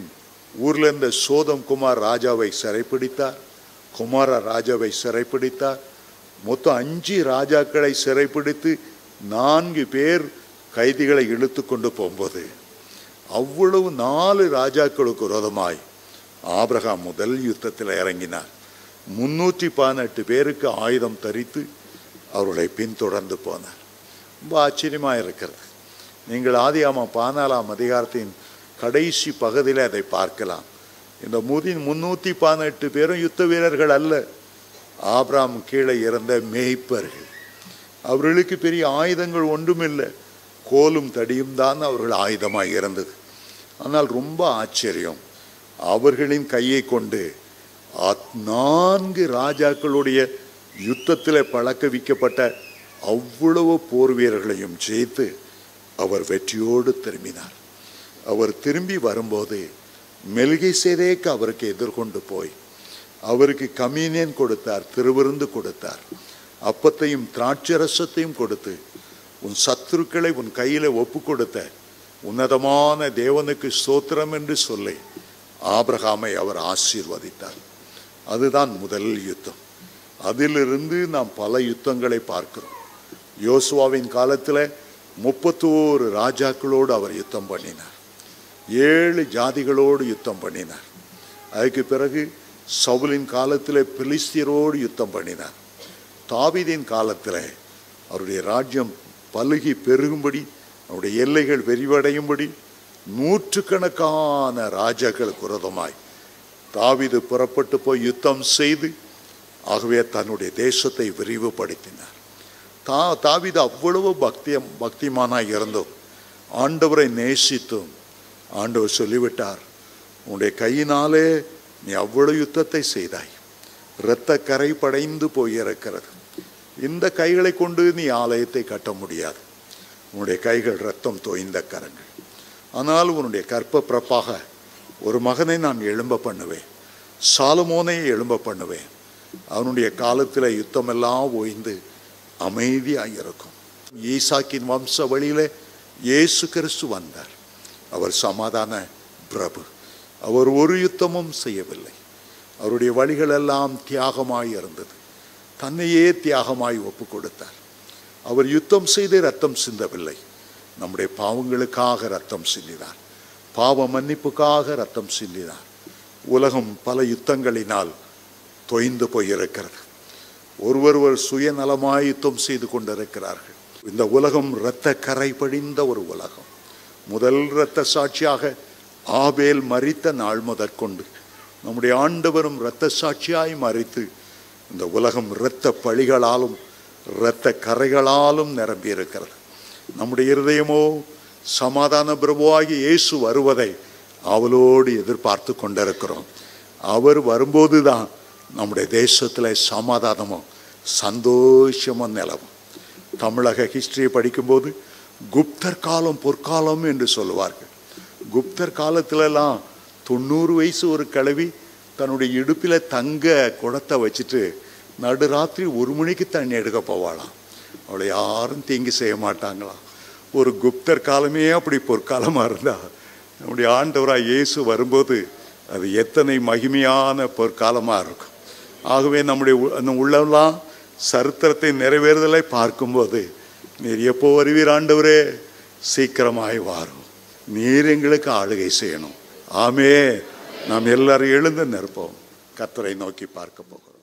ஊரில் இருந்த சோதம் குமார் ராஜாவை சிறைப்பிடித்தார். குமார ராஜாவை சிறைப்பிடித்தார். மொத்தம் 5 ராஜாக்களை சிறைப்பிடித்து 4 பேர் கைதிகளை இழுத்து கொண்டு போகும்போது அவ்வளவு 4 ராஜாக்களுக்கு விரோதமாய் ஆபிரகாம் முதல் யுத்தத்தில் இறங்கினார். 318 பேருக்கு ஆயுதம் தரித்து அவர்களை பின்தொடர்ந்து போனார். ரொம்ப ஆச்சரியமாக இருக்கிறது. நீங்கள் ஆதியாகமம் 14ஆம் அதிகாரத்தின் கடைசி பகுதியில் அதை பார்க்கலாம். இந்த 318 பேரும் யுத்த வீரர்கள் அல்ல, ஆபிரகாம் கீழே இருந்த மேய்ப்பர்கள். அவர்களுக்கு பெரிய ஆயுதங்கள் ஒன்றுமில்லை, கோலும் தடியும் தான் அவர்கள் ஆயுதமாக இருந்தது. ஆனால் ரொம்ப ஆச்சரியம், அவர்களின் கையை கொண்டு 4 ராஜாக்களுடைய யுத்தத்தில் பழக்க வைக்கப்பட்ட அவ்வளவு போர் வீரர்களையும் ஜெயித்து அவர் வெற்றியோடு திரும்பினார். அவர் திரும்பி வரும்போது மெல்கிசேதேக்கு அவருக்கு எதிர்கொண்டு போய் அவருக்கு கம்யூனியன் கொடுத்தார், திருவிருந்து கொடுத்தார். அப்பத்தையும் திராட்சரசத்தையும் கொடுத்து உன் சத்துருக்களை உன் கையில் ஒப்பு கொடுத்த உன்னதமான தேவனுக்கு ஸ்தோத்திரம் என்று சொல்லி ஆபிரகாமை அவர் ஆசீர்வதித்தார். அதுதான் முதல் யுத்தம். அதிலிருந்து நாம் பல யுத்தங்களை பார்க்கிறோம். யோசுவாவின் காலத்தில் 31 ராஜாக்களோடு அவர் யுத்தம் பண்ணினார். 7 ஜாதிகளோடு யுத்தம் பண்ணினார். அதுக்கு பிறகு சவுலின் காலத்தில் பெலிஸ்தியரோடு யுத்தம் பண்ணினார். தாவீதின் காலத்தில் அவருடைய ராஜ்யம் பலுகி பெருகும்படி, அவருடைய எல்லைகள் விரிவடையும்படி நூற்றுக்கணக்கான ராஜாக்களுக்கு விரோதமாய் தாவீது புறப்பட்டு போய் யுத்தம் செய்து ஆகவே தன்னுடைய தேசத்தை விரிவுபடுத்தினார். தாவீது அவ்வளவு பக்திமானாய் இருந்தோம், ஆண்டவரை நேசித்தோம். ஆண்டவர் சொல்லிவிட்டார், உன்னுடைய கையினாலே நீ அவ்வளவு யுத்தத்தை செய்தாய், இரத்த கரை படைந்து போயிருக்கிறது. இந்த கைகளை கொண்டு நீ ஆலயத்தை கட்ட முடியாது, உன்னுடைய கைகள் இரத்தம் தோய்ந்த கரங்கள். ஆனால் உன்னுடைய கற்ப பிறப்பாக ஒரு மகனை நான் எழும்ப பண்ணுவேன், சாலமோனை எழும்ப பண்ணுவேன். அவனுடைய காலத்தில் யுத்தமெல்லாம் ஓய்ந்து அமைதியாக இருக்கும். ஈசாக்கின் வம்ச வழியில இயேசு கிறிஸ்து வந்தார். அவர் சமாதான பிரபு. அவர் ஒரு யுத்தமும் செய்யவில்லை. அவருடைய வழிகள் எல்லாம் தியாகமாய் இருந்தது. தன்னையே தியாகமாய் ஒப்பு கொடுத்தார். அவர் யுத்தம் செய்து ரத்தம் சிந்தவில்லை, நம்முடைய பாவங்களுக்காக ரத்தம் சிந்தினார். பாவ மன்னிப்புக்காக ரத்தம் சிந்தினார். உலகம் பல யுத்தங்களினால் தொய்ந்து போயிருக்கிறது. ஒருவர் சுயநலமாய் யுத்தம் செய்து கொண்டிருக்கிறார்கள். இந்த உலகம் இரத்த கரை படிந்த ஒரு உலகம். முதல் இரத்த சாட்சியாக ஆபேல் மரித்த நாள் முதற்கொண்டு நம்முடைய ஆண்டவரும் இரத்த சாட்சியாய் மரித்து இந்த உலகம் இரத்த பழிகளாலும் இரத்த கரைகளாலும் நிரம்பி இருக்கிறது. நம்முடைய இருதயமோ சமாதான பிரபுவாகி இயேசு வருவதை அவளோடு எதிர்பார்த்து கொண்டிருக்கிறோம். அவர் வரும்போது தான் நம்முடைய தேசத்தில் சமாதானமும் சந்தோஷமும் நிலவும். தமிழக ஹிஸ்டரியை படிக்கும்போது குப்தர் காலம் பொற்காலம் என்று சொல்லுவார்கள். குப்தர் காலத்திலலாம் 90 வயசு ஒரு கிழவி தன்னுடைய இடுப்பில் தங்க குடத்தை வச்சுட்டு நடுராத்திரி 1 மணிக்கு தண்ணி எடுக்க போவாளாம். அவளை யாரும் தீங்கு செய்ய மாட்டாங்களாம். ஒரு குப்தர் காலமே அப்படி பொற்காலமாக இருந்தால் நம்முடைய ஆண்டவராக இயேசு வரும்போது அது எத்தனை மகிமையான பொற்காலமாக இருக்கும். ஆகவே நம்முடைய உள்ளெல்லாம் சரித்திரத்தை நிறைவேறுதலை பார்க்கும்போது நீர் எப்போ வருவீர் ஆண்டவரே? சீக்கிரமாய் வாரும். நீர் எங்களுக்கு ஆளுகை செய்யணும். ஆமே. நாம் எல்லாரும் எழுந்து நிற்போம். கர்த்தரை நோக்கி பார்க்க போகிறோம்.